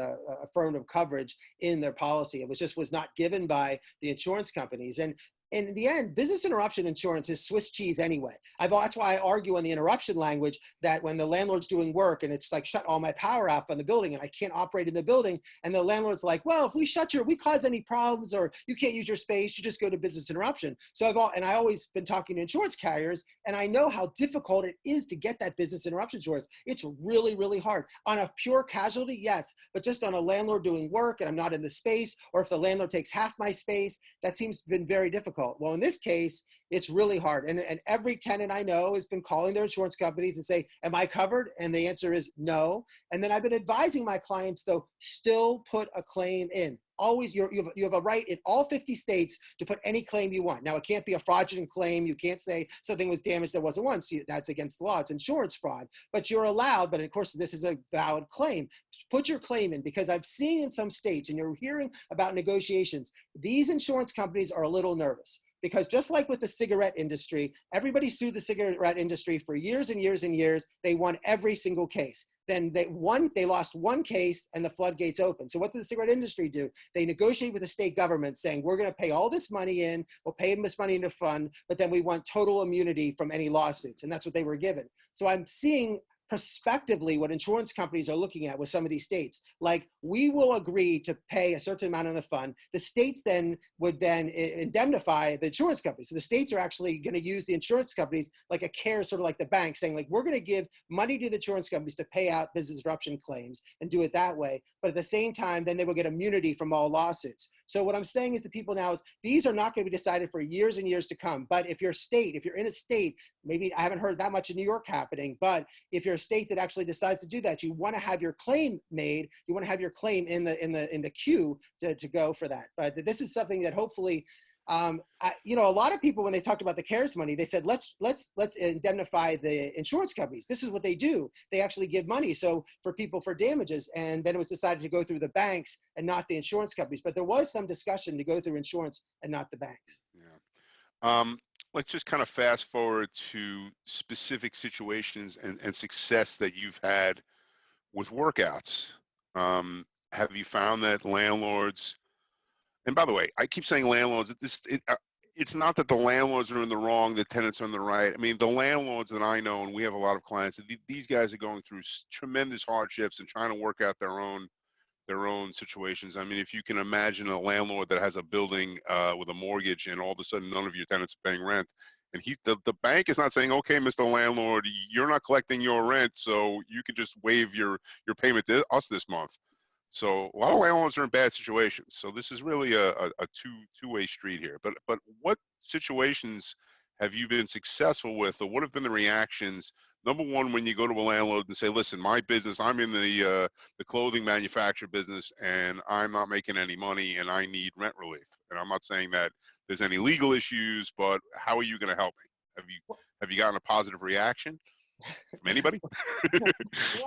affirmative coverage in their policy. It was not given by the insurance companies. And in the end, business interruption insurance is Swiss cheese anyway. That's why I argue on the interruption language that when the landlord's doing work and it's like shut all my power off on the building and I can't operate in the building, and the landlord's like, well, if we cause any problems or you can't use your space, you just go to business interruption. So I always been talking to insurance carriers, and I know how difficult it is to get that business interruption insurance. It's really, really hard. On a pure casualty, yes, but just on a landlord doing work and I'm not in the space, or if the landlord takes half my space, that seems been very difficult. Well, in this case, It's really hard. And every tenant I know has been calling their insurance companies and say, am I covered? And the answer is no. And then I've been advising my clients, though, still put a claim in. Always, you have a right in all 50 states to put any claim you want. Now, it can't be a fraudulent claim. You can't say something was damaged that wasn't once. That's against the law. It's insurance fraud. But you're allowed, but of course, this is a valid claim. Put your claim in, because I've seen in some states, and you're hearing about negotiations, these insurance companies are a little nervous. Because just like with the cigarette industry, everybody sued the cigarette industry for years and years and years. They won every single case. Then they lost one case and the floodgates open. So what did the cigarette industry do? They negotiate with the state government saying, we're going to pay all this money in, we'll pay this money into fund, but then we want total immunity from any lawsuits. And that's what they were given. So I'm seeing prospectively what insurance companies are looking at with some of these states. Like, we will agree to pay a certain amount on the fund. The states then would then indemnify the insurance companies. So the states are actually going to use the insurance companies like a care, sort of like the bank, saying like, we're going to give money to the insurance companies to pay out business interruption claims and do it that way. But at the same time, then they will get immunity from all lawsuits. So what I'm saying is to people now is these are not going to be decided for years and years to come. But if you're in a state, maybe I haven't heard that much in New York happening, but if you're a state that actually decides to do that, you want to have your claim made, you want to have your claim in the queue to go for that. But this is something that hopefully, a lot of people, when they talked about the CARES money, they said, let's indemnify the insurance companies. This is what they do. They actually give money so for people for damages. And then it was decided to go through the banks and not the insurance companies. But there was some discussion to go through insurance and not the banks. Yeah. Let's just kind of fast forward to specific situations and success that you've had with workouts. Have you found that landlords, and by the way, I keep saying landlords, it's not that the landlords are in the wrong, the tenants are in the right. I mean, the landlords that I know, and we have a lot of clients, these guys are going through tremendous hardships and trying to work out their own situations. I mean, if you can imagine a landlord that has a building with a mortgage and all of a sudden none of your tenants are paying rent, and the bank is not saying, okay, Mr. Landlord, you're not collecting your rent, so you can just waive your payment to us this month. So a lot of landlords are in bad situations. So this is really a two-way street here. But what situations have you been successful with, or what have been the reactions? Number one, when you go to a landlord and say, listen, my business, I'm in the clothing manufacturer business and I'm not making any money and I need rent relief. And I'm not saying that there's any legal issues, but how are you going to help me? Have you gotten a positive reaction from anybody?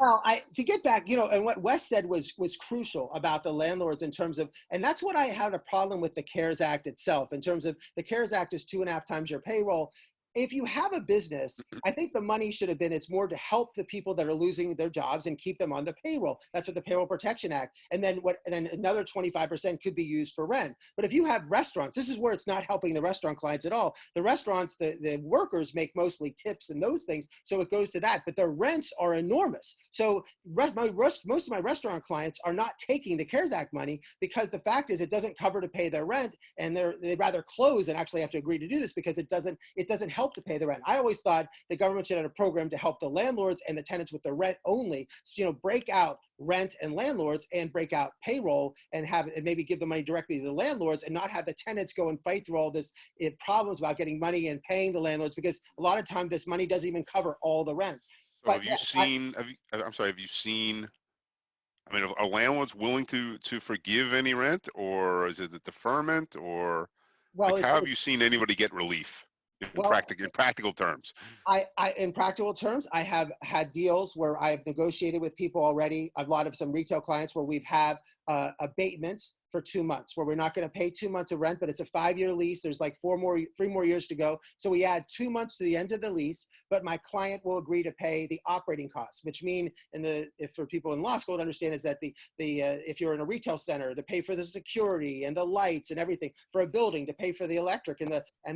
Well, to get back, and what Wes said was crucial about the landlords in terms of, and that's what I had a problem with the CARES Act itself, in terms of the CARES Act is 2.5 times your payroll. If you have a business, I think the money should have been, it's more to help the people that are losing their jobs and keep them on the payroll. That's what the Payroll Protection Act. And then another 25% could be used for rent. But if you have restaurants, this is where it's not helping the restaurant clients at all. The restaurants, the workers make mostly tips and those things. So it goes to that, but their rents are enormous. So most of my restaurant clients are not taking the CARES Act money because the fact is it doesn't cover to pay their rent, and they'd rather close than actually have to agree to do this because it doesn't help to pay the rent. I always thought the government should have a program to help the landlords and the tenants with the rent only. So, break out rent and landlords and break out payroll and maybe give the money directly to the landlords and not have the tenants go and fight through all this problems about getting money and paying the landlords, because a lot of time this money doesn't even cover all the rent. So have you seen, I mean, are landlords willing to forgive any rent, or is it a deferment, or how have you seen anybody get relief? In practical terms, in practical terms, I have had deals where I've negotiated with people already. A lot of some retail clients where we've had abatements for 2 months, where we're not going to pay 2 months of rent, but it's a 5-year lease. There's like 3 more years to go. So we add 2 months to the end of the lease, but my client will agree to pay the operating costs, which mean, if for people in law school to understand, is that if you're in a retail center, to pay for the security and the lights and everything, for a building to pay for the electric and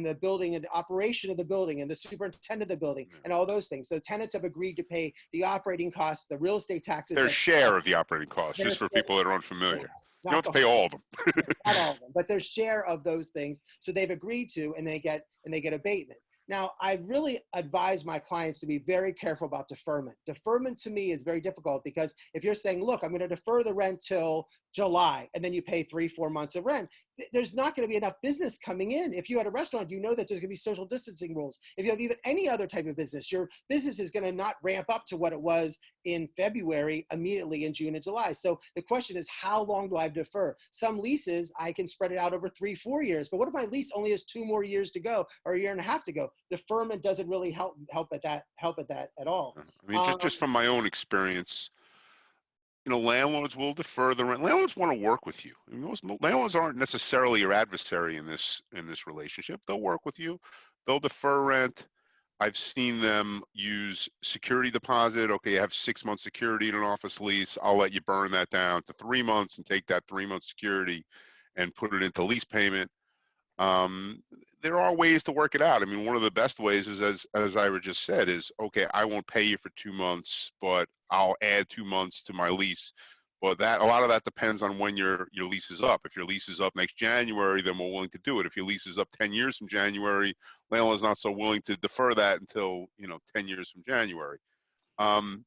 the building and the operation of the building and the superintendent of the building and all those things. So tenants have agreed to pay the operating costs, the real estate taxes. Their share of the operating costs, just for people that are unfamiliar. You don't have to pay all of them. Not all of them, but their share of those things. So they've agreed to, and they get abatement. Now, I really advise my clients to be very careful about deferment. Deferment to me is very difficult because if you're saying, look, I'm going to defer the rent till July, and then you pay 3-4 months of rent, there's not going to be enough business coming in. If you had a restaurant, you know that there's going to be social distancing rules. If you have even any other type of business, your business is going to not ramp up to what it was in February immediately in June and July. So the question is, how long do I defer? Some leases, I can spread it out over 3-4 years, but what if my lease only has 2 more years to go or a year and a half to go? Deferment doesn't really help at that at all. I mean, just from my own experience, you know, landlords will defer the rent. Landlords want to work with you. I mean, most landlords aren't necessarily your adversary in this relationship. They'll work with you. They'll defer rent. I've seen them use security deposit. Okay, you have 6 months security in an office lease. I'll let you burn that down to 3 months and take that 3-month security and put it into lease payment. There are ways to work it out. I mean, one of the best ways is, as Ira just said, is, okay, I won't pay you for 2 months, but I'll add 2 months to my lease. But a lot of that depends on when your lease is up. If your lease is up next January, then we're willing to do it. If your lease is up 10 years from January, landlord's not so willing to defer that until, 10 years from January. One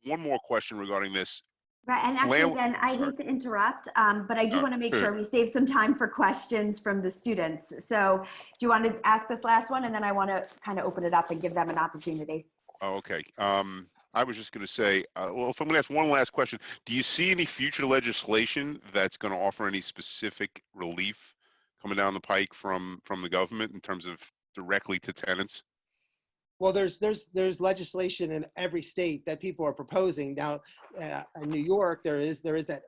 more question regarding this. Right, and actually, again, I hate to interrupt, but I do want to make sure we save some time for questions from the students. So do you want to ask this last one, and then I want to kind of open it up and give them an opportunity. Oh, okay. I was just going to say, well, if I'm going to ask one last question, do you see any future legislation that's going to offer any specific relief coming down the pike from the government in terms of directly to tenants? Well, there's legislation in every state that people are proposing now. In New York, there is that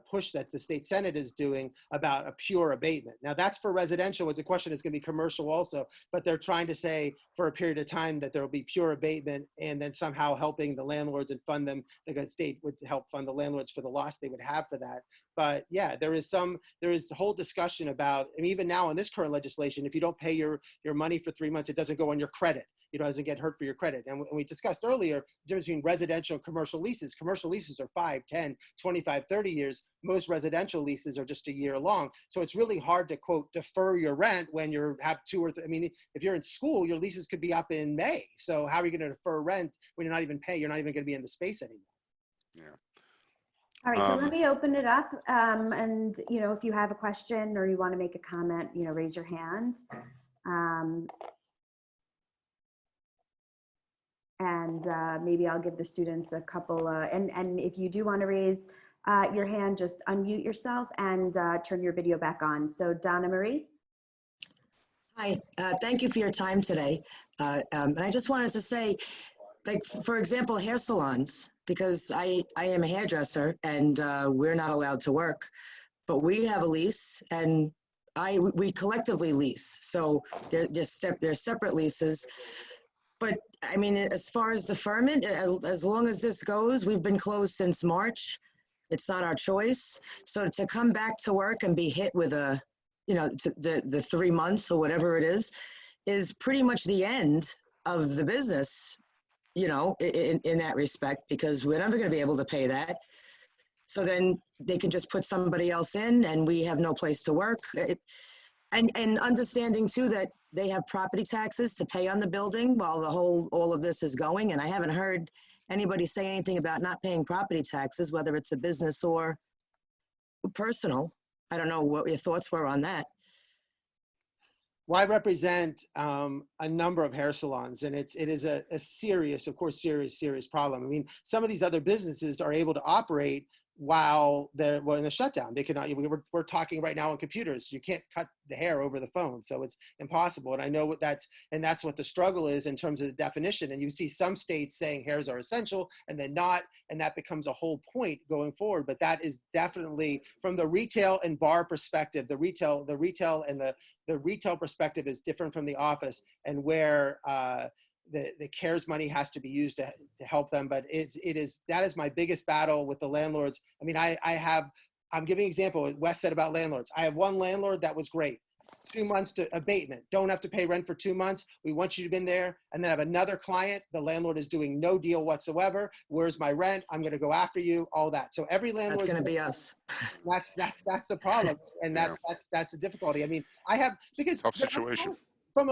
push that the state Senate is doing about a pure abatement. Now, that's for residential. It's a question that's going to be commercial also, but they're trying to say for a period of time that there will be pure abatement, and then somehow helping the landlords and fund them. The state would help fund the landlords for the loss they would have for that. But yeah, there is a whole discussion about, and even now in this current legislation, if you don't pay your money for 3 months, it doesn't go on your credit. It doesn't get hurt for your credit. And we discussed earlier the difference between residential and commercial leases. Commercial leases are 5, 10, 25, 30 years. Most residential leases are just a year long. So it's really hard to, quote, defer your rent when you have 2 or 3. I mean, if you're in school, your leases could be up in May. So how are you going to defer rent when you're not even paying? You're not even going to be in the space anymore. Yeah. All right, so let me open it up. And, if you have a question or you want to make a comment, raise your hand. And maybe I'll give the students a couple, and if you do want to raise your hand, just unmute yourself and turn your video back on. So Donna Marie. Hi, thank you for your time today. And I just wanted to say, like, for example, hair salons, because I am a hairdresser and we're not allowed to work, but we have a lease and we collectively lease. So they're separate leases. But I mean, as far as deferment, as long as this goes, we've been closed since March. It's not our choice. So to come back to work and be hit with the 3 months or whatever it is pretty much the end of the business, in that respect, because we're never going to be able to pay that. So then they can just put somebody else in and we have no place to work. And understanding too that they have property taxes to pay on the building while all of this is going. And I haven't heard anybody say anything about not paying property taxes, whether it's a business or personal. I don't know what your thoughts were on that. Well, I represent a number of hair salons, and it is a serious problem. I mean, some of these other businesses are able to operate while they're in a shutdown. They cannot. We're talking right now on computers. You can't cut the hair over the phone, so it's impossible. And I know that's what the struggle is in terms of the definition. And you see some states saying hairs are essential and then not, and that becomes a whole point going forward. But that is definitely from the retail and bar perspective. The retail and the retail perspective is different from the office, and where the CARES money has to be used to help them. But that is my biggest battle with the landlords. I mean, I'm giving an example. Wes said about landlords. I have one landlord that was great. 2 months to abatement. Don't have to pay rent for 2 months. We want you to be in there. And then I have another client. The landlord is doing no deal whatsoever. Where's my rent? I'm going to go after you. All that. So every landlord. That's going to be us. That's the problem, and that's the difficulty. I mean, because tough situation. from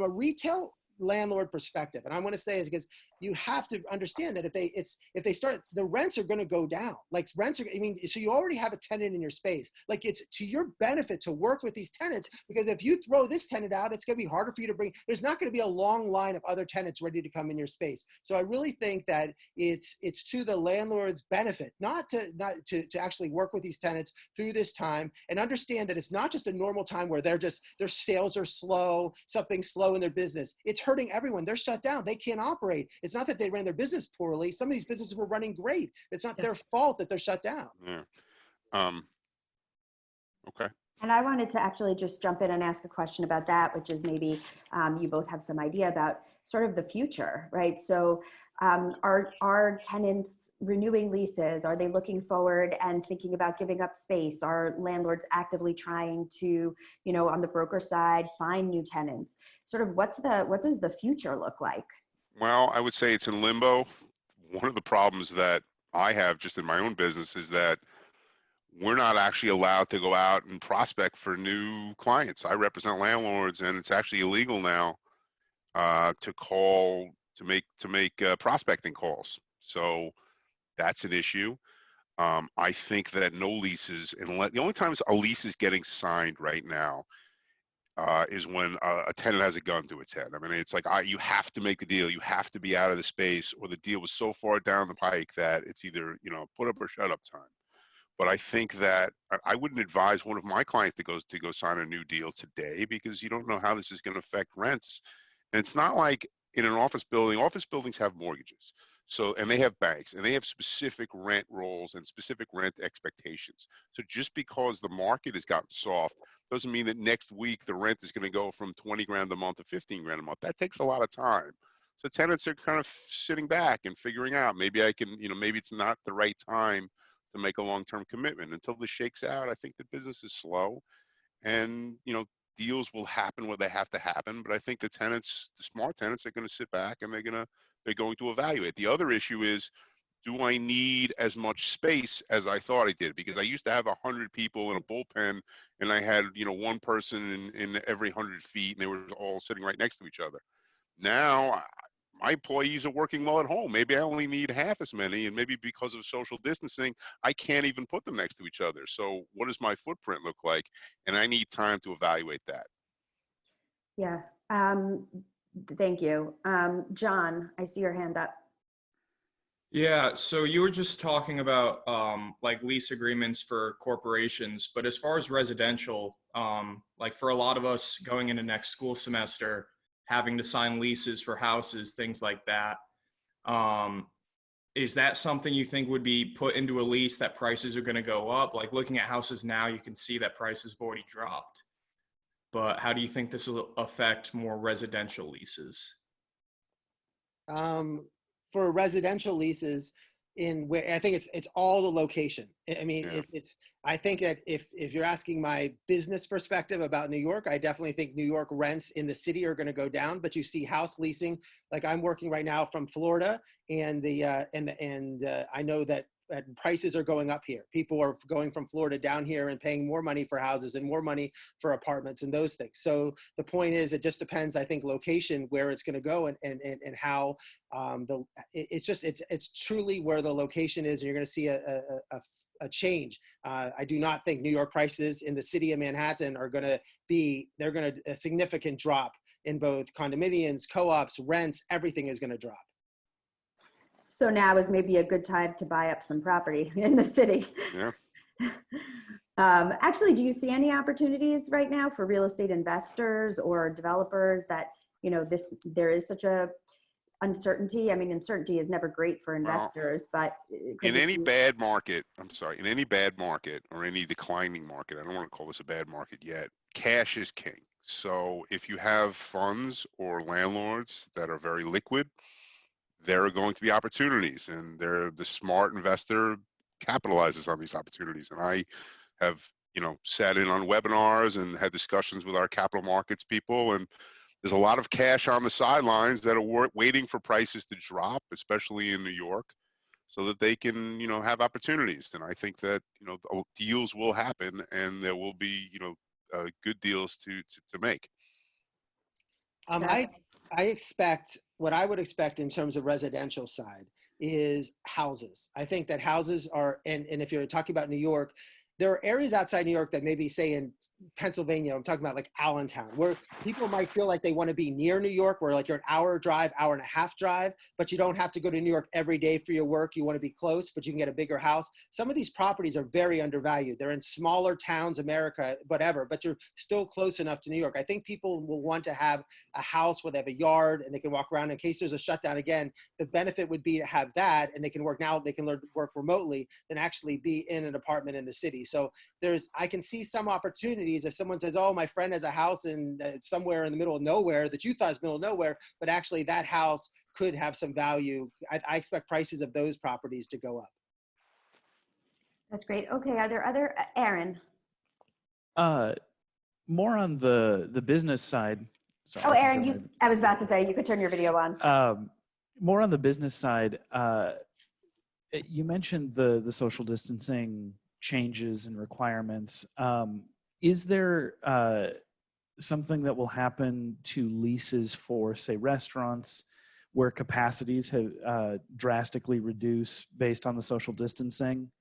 a retail landlord perspective, and I want to say is because you have to understand that if they start, the rents are going to go down. Like rents are, I mean, so you already have a tenant in your space. Like it's to your benefit to work with these tenants, because if you throw this tenant out, it's going to be harder for you to bring, there's not going to be a long line of other tenants ready to come in your space. So I really think that it's to the landlord's benefit, not to actually work with these tenants through this time, and understand that it's not just a normal time where their sales are slow, something's slow in their business. It's hurting everyone. They're shut down. They can't operate. It's not that they ran their business poorly. Some of these businesses were running great. It's not their fault that they're shut down. Yeah. Okay. And I wanted to actually just jump in and ask a question about that, which is maybe you both have some idea about sort of the future, right? So are tenants renewing leases? Are they looking forward and thinking about giving up space? Are landlords actively trying to, on the broker side, find new tenants? Sort of what does the future look like? Well, I would say it's in limbo. One of the problems that I have just in my own business is that we're not actually allowed to go out and prospect for new clients. I represent landlords, and it's actually illegal now to make prospecting calls. So that's an issue. I think that no leases, unless the only times a lease is getting signed right now is when a tenant has a gun to its head. I mean, it's like you have to make the deal. You have to be out of the space, or the deal was so far down the pike that it's either put up or shut up time. But I think that I wouldn't advise one of my clients to go sign a new deal today, because you don't know how this is going to affect rents. And it's not like in an office building. Office buildings have mortgages, and they have banks, and they have specific rent rolls and specific rent expectations. So just because the market has gotten soft doesn't mean that next week the rent is going to go from 20 grand a month to 15 grand a month. That takes a lot of time. So tenants are kind of sitting back and figuring out, maybe I can, maybe it's not the right time to make a long-term commitment. Until this shakes out, I think the business is slow, and deals will happen where they have to happen. But I think the smart tenants, are going to sit back and they're going to evaluate. The other issue is, do I need as much space as I thought I did? Because I used to have 100 people in a bullpen, and I had one person in every 100 feet, and they were all sitting right next to each other. Now my employees are working well at home. Maybe I only need half as many, and maybe because of social distancing, I can't even put them next to each other. So what does my footprint look like? And I need time to evaluate that. Yeah. Thank you. John, I see your hand up. Yeah, so you were just talking about like lease agreements for corporations, but as far as residential, like for a lot of us going into next school semester, having to sign leases for houses, things like that, is that something you think would be put into a lease that prices are going to go up? Like looking at houses now, you can see that prices have already dropped. But how do you think this will affect more residential leases? For residential leases, I think it's all the location. I mean, yeah. I think that if you're asking my business perspective about New York, I definitely think New York rents in the city are going to go down. But you see house leasing, like I'm working right now from Florida, and I know that prices are going up here. People are going from Florida down here and paying more money for houses and more money for apartments and those things. So the point is, it just depends, I think, location, where it's going to go, and how it's truly where the location is, and you're going to see a change. I do not think New York prices in the city of Manhattan are going to a significant drop in both condominiums, co-ops, rents, everything is going to drop. So now is maybe a good time to buy up some property in the city. Yeah. Actually, do you see any opportunities right now for real estate investors or developers that, there is such a uncertainty? I mean, uncertainty is never great for investors, but in any bad market, in any bad market or any declining market, I don't want to call this a bad market yet, cash is king. So if you have funds or landlords that are very liquid, there are going to be opportunities, and the smart investor capitalizes on these opportunities. And I have, sat in on webinars and had discussions with our capital markets people, and there's a lot of cash on the sidelines that are waiting for prices to drop, especially in New York, so that they can, have opportunities. And I think that, deals will happen, and there will be, good deals to make. I expect, what I would expect in terms of residential side is houses. I think that houses are, and if you're talking about New York, there are areas outside New York that maybe say in Pennsylvania, I'm talking about like Allentown, where people might feel like they want to be near New York, where like you're an hour drive, hour and a half drive, but you don't have to go to New York every day for your work. You want to be close, but you can get a bigger house. Some of these properties are very undervalued. They're in smaller towns, America, whatever, but you're still close enough to New York. I think people will want to have a house where they have a yard and they can walk around in case there's a shutdown again. The benefit would be to have that, and they can work now, they can learn to work remotely than actually be in an apartment in the city. So I can see some opportunities if someone says, oh, my friend has a house in somewhere in the middle of nowhere that you thought is middle of nowhere, but actually that house could have some value. I expect prices of those properties to go up. That's great. Okay, are there other, Aaron? More on the business side. Sorry, Oh, Aaron, I was about to say, you could turn your video on. More on the business side, you mentioned the social distancing changes and requirements. Is there something that will happen to leases for, say, restaurants where capacities have drastically reduced based on the social distancing?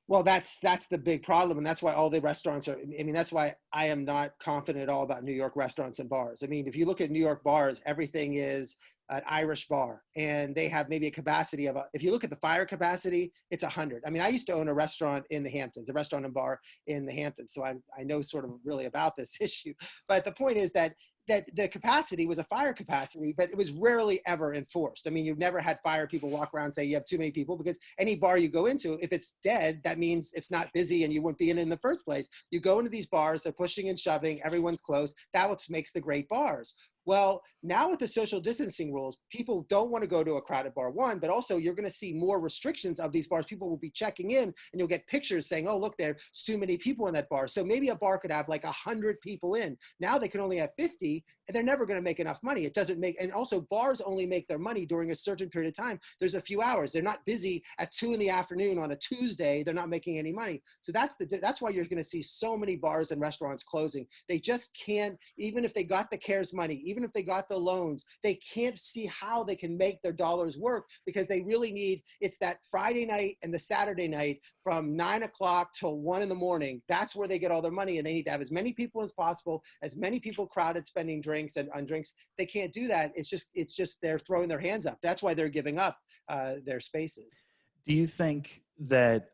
Well, that's the big problem. And that's why all the restaurants are, I mean, that's why I am not confident at all about New York restaurants and bars. I mean, if you look at New York bars, everything is an Irish bar, and they have maybe a capacity of, if you look at the fire capacity, it's 100. I mean, I used to own a restaurant in the Hamptons, a restaurant and bar in the Hamptons. So I know sort of really about this issue. But the point is that the capacity was a fire capacity, but it was rarely ever enforced. I mean, you've never had fire people walk around and say you have too many people, because any bar you go into, if it's dead, that means it's not busy and you wouldn't be in the first place. You go into these bars, they're pushing and shoving, everyone's close. That's what makes the great bars. Well, now with the social distancing rules, people don't want to go to a crowded bar, one, but also you're going to see more restrictions of these bars. People will be checking in and you'll get pictures saying, oh, look, there's too many people in that bar. So maybe a bar could have like 100 people in. Now they can only have 50, and they're never going to make enough money. It doesn't make, and also bars only make their money during a certain period of time. There's a few hours. They're not busy at 2 p.m. on a Tuesday. They're not making any money. So that's why you're going to see so many bars and restaurants closing. They just can't, even if they got the CARES money, even if they got the loans, they can't see how they can make their dollars work, because they really need, it's that Friday night and the Saturday night from 9 o'clock till 1 a.m. That's where they get all their money, and they need to have as many people as possible, as many people crowded spending drinks and on drinks. They can't do that. It's just they're throwing their hands up. That's why they're giving up their spaces. Do you think that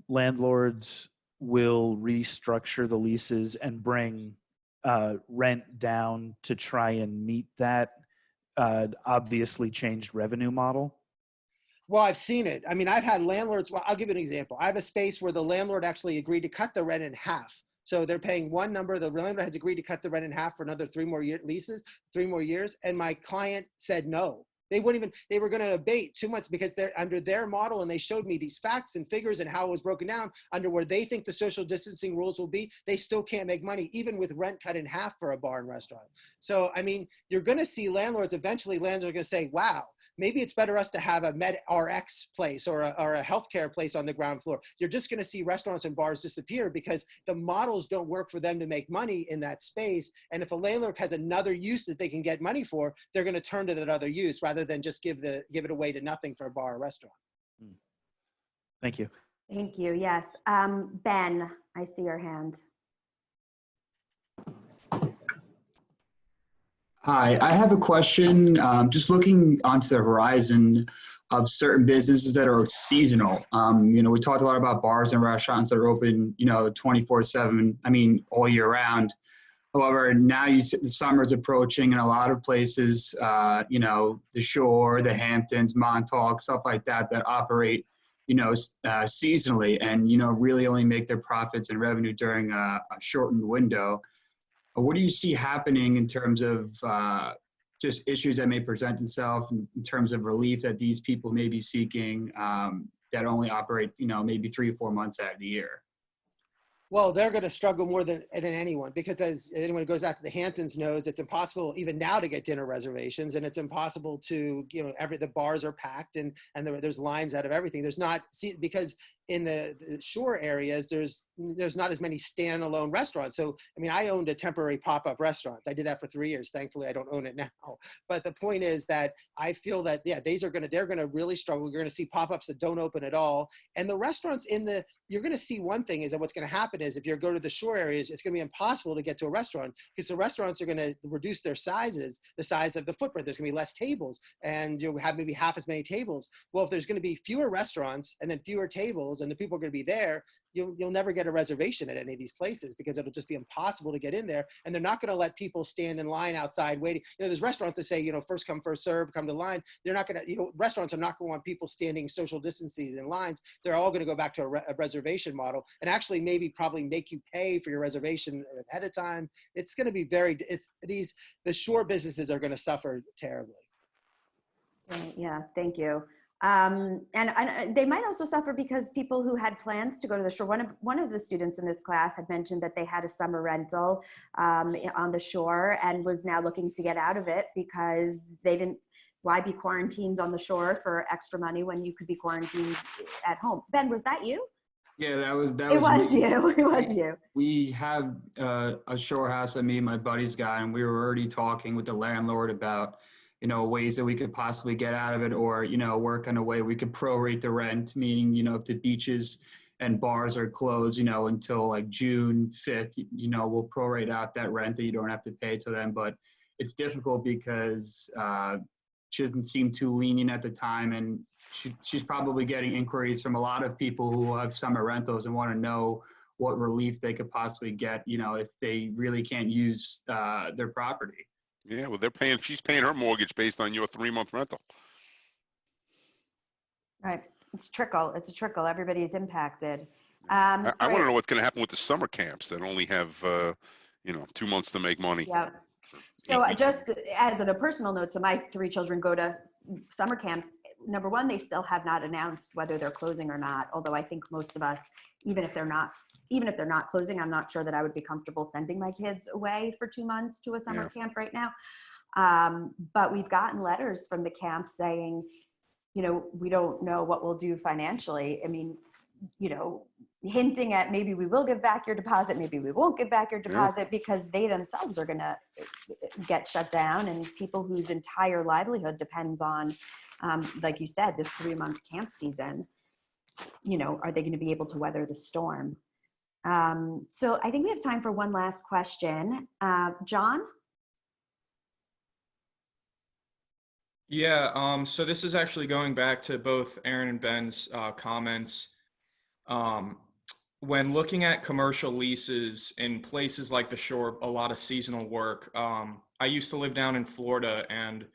landlords will restructure the leases and bring rent down to try and meet that obviously changed revenue model? Well, I've seen it. I mean, I've had landlords, well, I'll give you an example. I have a space where the landlord actually agreed to cut the rent in half. So they're paying one number. The landlord has agreed to cut the rent in half for another 3 more leases, 3 more years. And my client said no. They wouldn't even, they were going to abate 2 months because they're under their model. And they showed me these facts and figures and how it was broken down under where they think the social distancing rules will be. They still can't make money, even with rent cut in half for a bar and restaurant. So, I mean, you're going to see landlords, eventually landlords are going to say, wow, maybe it's better us to have a med RX place or a healthcare place on the ground floor. You're just going to see restaurants and bars disappear because the models don't work for them to make money in that space. And if a landlord has another use that they can get money for, they're going to turn to that other use rather than just give it away to nothing for a bar or restaurant. Thank you. Thank you. Yes. Ben, I see your hand. Hi, I have a question. Just looking onto the horizon of certain businesses that are seasonal. You know, we talked a lot about bars and restaurants that are open, you know, 24/7. I mean, all year round. However, now the summer's approaching, and a lot of places, you know, the Shore, the Hamptons, Montauk, stuff like that, that operate, you know, seasonally, and you know, really only make their profits and revenue during a shortened window. What do you see happening in terms of just issues that may present itself in terms of relief that these people may be seeking that only operate, you know, maybe 3 or 4 months out of the year? Well, they're going to struggle more than anyone, because as anyone who goes out to the Hamptons knows, it's impossible even now to get dinner reservations, and it's impossible to, you know, the bars are packed and there's lines out of everything. There's not, because in the shore areas, there's not as many standalone restaurants. So, I mean, I owned a temporary pop-up restaurant. I did that for 3 years. Thankfully, I don't own it now. But the point is that I feel that, yeah, they're going to really struggle. You're going to see pop-ups that don't open at all. And the restaurants you're going to see one thing is that what's going to happen is if you go to the shore areas, it's going to be impossible to get to a restaurant because the restaurants are going to reduce their sizes, the size of the footprint. There's going to be less tables and you'll have maybe half as many tables. Well, if there's going to be fewer restaurants and then fewer tables and the people are going to be there, you'll never get a reservation at any of these places because it'll just be impossible to get in there. And they're not going to let people stand in line outside waiting. There's restaurants that say, first come, first serve, come to line. They're not going to, restaurants are not going to want people standing social distancing in lines. They're all going to go back to a reservation model and actually probably make you pay for your reservation ahead of time. It's going to be the shore businesses are going to suffer terribly. Yeah, thank you. And they might also suffer because people who had plans to go to the shore, one of the students in this class had mentioned that they had a summer rental on the shore and was now looking to get out of it because why be quarantined on the shore for extra money when you could be quarantined at home? Ben, was that you? Yeah, that was It was you. We have a shore house that me and my buddies got, and we were already talking with the landlord about ways that we could possibly get out of it or, work on a way we could prorate the rent, meaning, if the beaches and bars are closed, until like June 5th, we'll prorate out that rent that you don't have to pay to them. But it's difficult because she doesn't seem too lenient at the time. And she's probably getting inquiries from a lot of people who have summer rentals and want to know what relief they could possibly get, if they really can't use their property. Yeah, well, she's paying her mortgage based on your 3-month rental. Right. It's a trickle. Everybody's impacted. I want to know what's going to happen with the summer camps that only have, 2 months to make money. Yeah. So just as a personal note, so my 3 children go to summer camps. Number one, they still have not announced whether they're closing or not. Although I think most of us, even if they're not closing, I'm not sure that I would be comfortable sending my kids away for 2 months to a summer camp right now. But we've gotten letters from the camp saying, we don't know what we'll do financially. I mean, hinting at maybe we will give back your deposit, maybe we won't give back your deposit because they themselves are going to get shut down, and people whose entire livelihood depends on, like you said, this 3-month camp season, are they going to be able to weather the storm? So I think we have time for one last question. John? Yeah, so this is actually going back to both Aaron and Ben's comments. When looking at commercial leases in places like the shore, a lot of seasonal work. I used to live down in Florida, and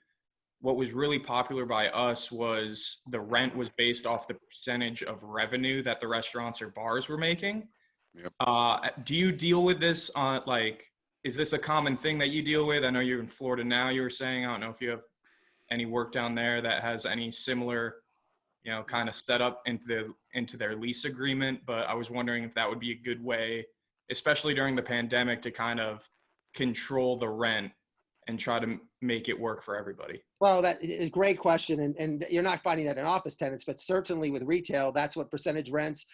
what was really popular by us was the rent was based off the percentage of revenue that the restaurants or bars were making. Yep. Do you deal with this on is this a common thing that you deal with? I know you're in Florida now, you were saying. I don't know if you have any work down there that has any similar, kind of set up into their lease agreement, but I was wondering if that would be a good way, especially during the pandemic, to kind of control the rent and try to make it work for everybody. Well, that is a great question. And you're not finding that in office tenants, but certainly with retail, that's what percentage rents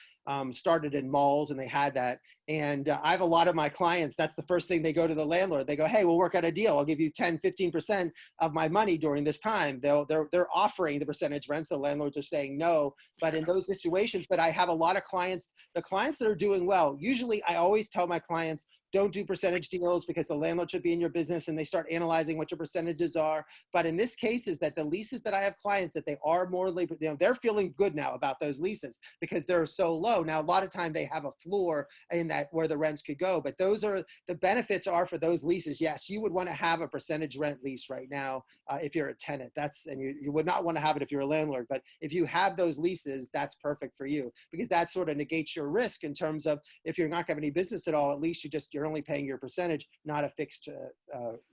started in malls, and they had that. And I have a lot of my clients, that's the first thing they go to the landlord. They go, hey, we'll work out a deal. I'll give you 10, 15% of my money during this time. They're offering the percentage rents. The landlords are saying no. But in those situations, but I have a lot of clients, the clients that are doing well, usually I always tell my clients, don't do percentage deals because the landlord should be in your business and they start analyzing what your percentages are. But in this case is that the leases that I have clients that they are more, they're feeling good now about those leases because they're so low. Now, a lot of time they have a floor in that where the rents could go, but those are the benefits are for those leases. Yes, you would want to have a percentage rent lease right now if you're a tenant. And you would not want to have it if you're a landlord, but if you have those leases, that's perfect for you because that sort of negates your risk in terms of if you're not going to have any business at all, at least you're only paying your percentage, not a fixed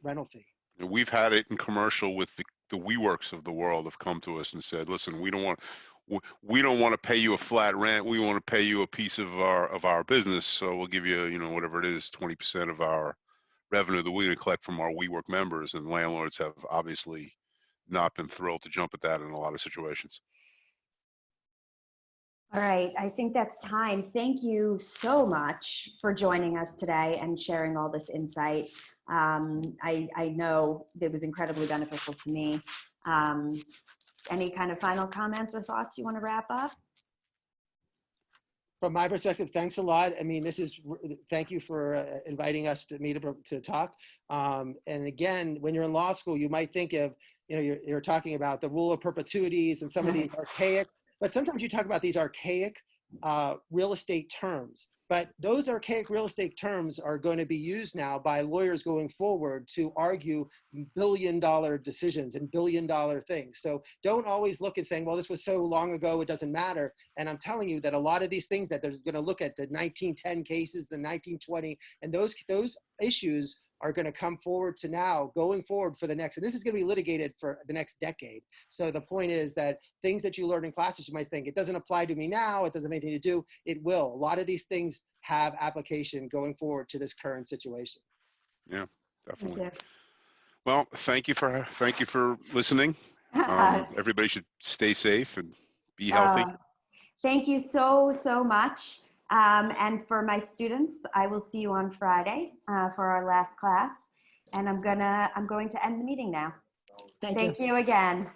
rental fee. We've had it in commercial with the WeWorks of the world have come to us and said, listen, we don't want to pay you a flat rent. We want to pay you a piece of our business. So we'll give you, whatever it is, 20% of our revenue that we're going to collect from our WeWork members. And landlords have obviously not been thrilled to jump at that in a lot of situations. All right, I think that's time. Thank you so much for joining us today and sharing all this insight. I know it was incredibly beneficial to me. Any kind of final comments or thoughts you want to wrap up? From my perspective, thanks a lot. I mean, thank you for inviting us to meet to talk. And again, when you're in law school, you might think of, you're talking about the rule of perpetuities and some of these archaic, but sometimes you talk about these archaic real estate terms. But those archaic real estate terms are going to be used now by lawyers going forward to argue billion-dollar decisions and billion-dollar things. So don't always look at saying, well, this was so long ago, it doesn't matter. And I'm telling you that a lot of these things that they're going to look at, the 1910 cases, the 1920, and those issues are going to come forward to now going forward for the next, and this is going to be litigated for the next decade. So the point is that things that you learn in classes, you might think it doesn't apply to me now, it doesn't have anything to do, it will. A lot of these things have application going forward to this current situation. Yeah, definitely. Well, thank you for listening. Everybody should stay safe and be healthy. Thank you so much. And for my students, I will see you on Friday for our last class. And I'm going to end the meeting now. Thank you again.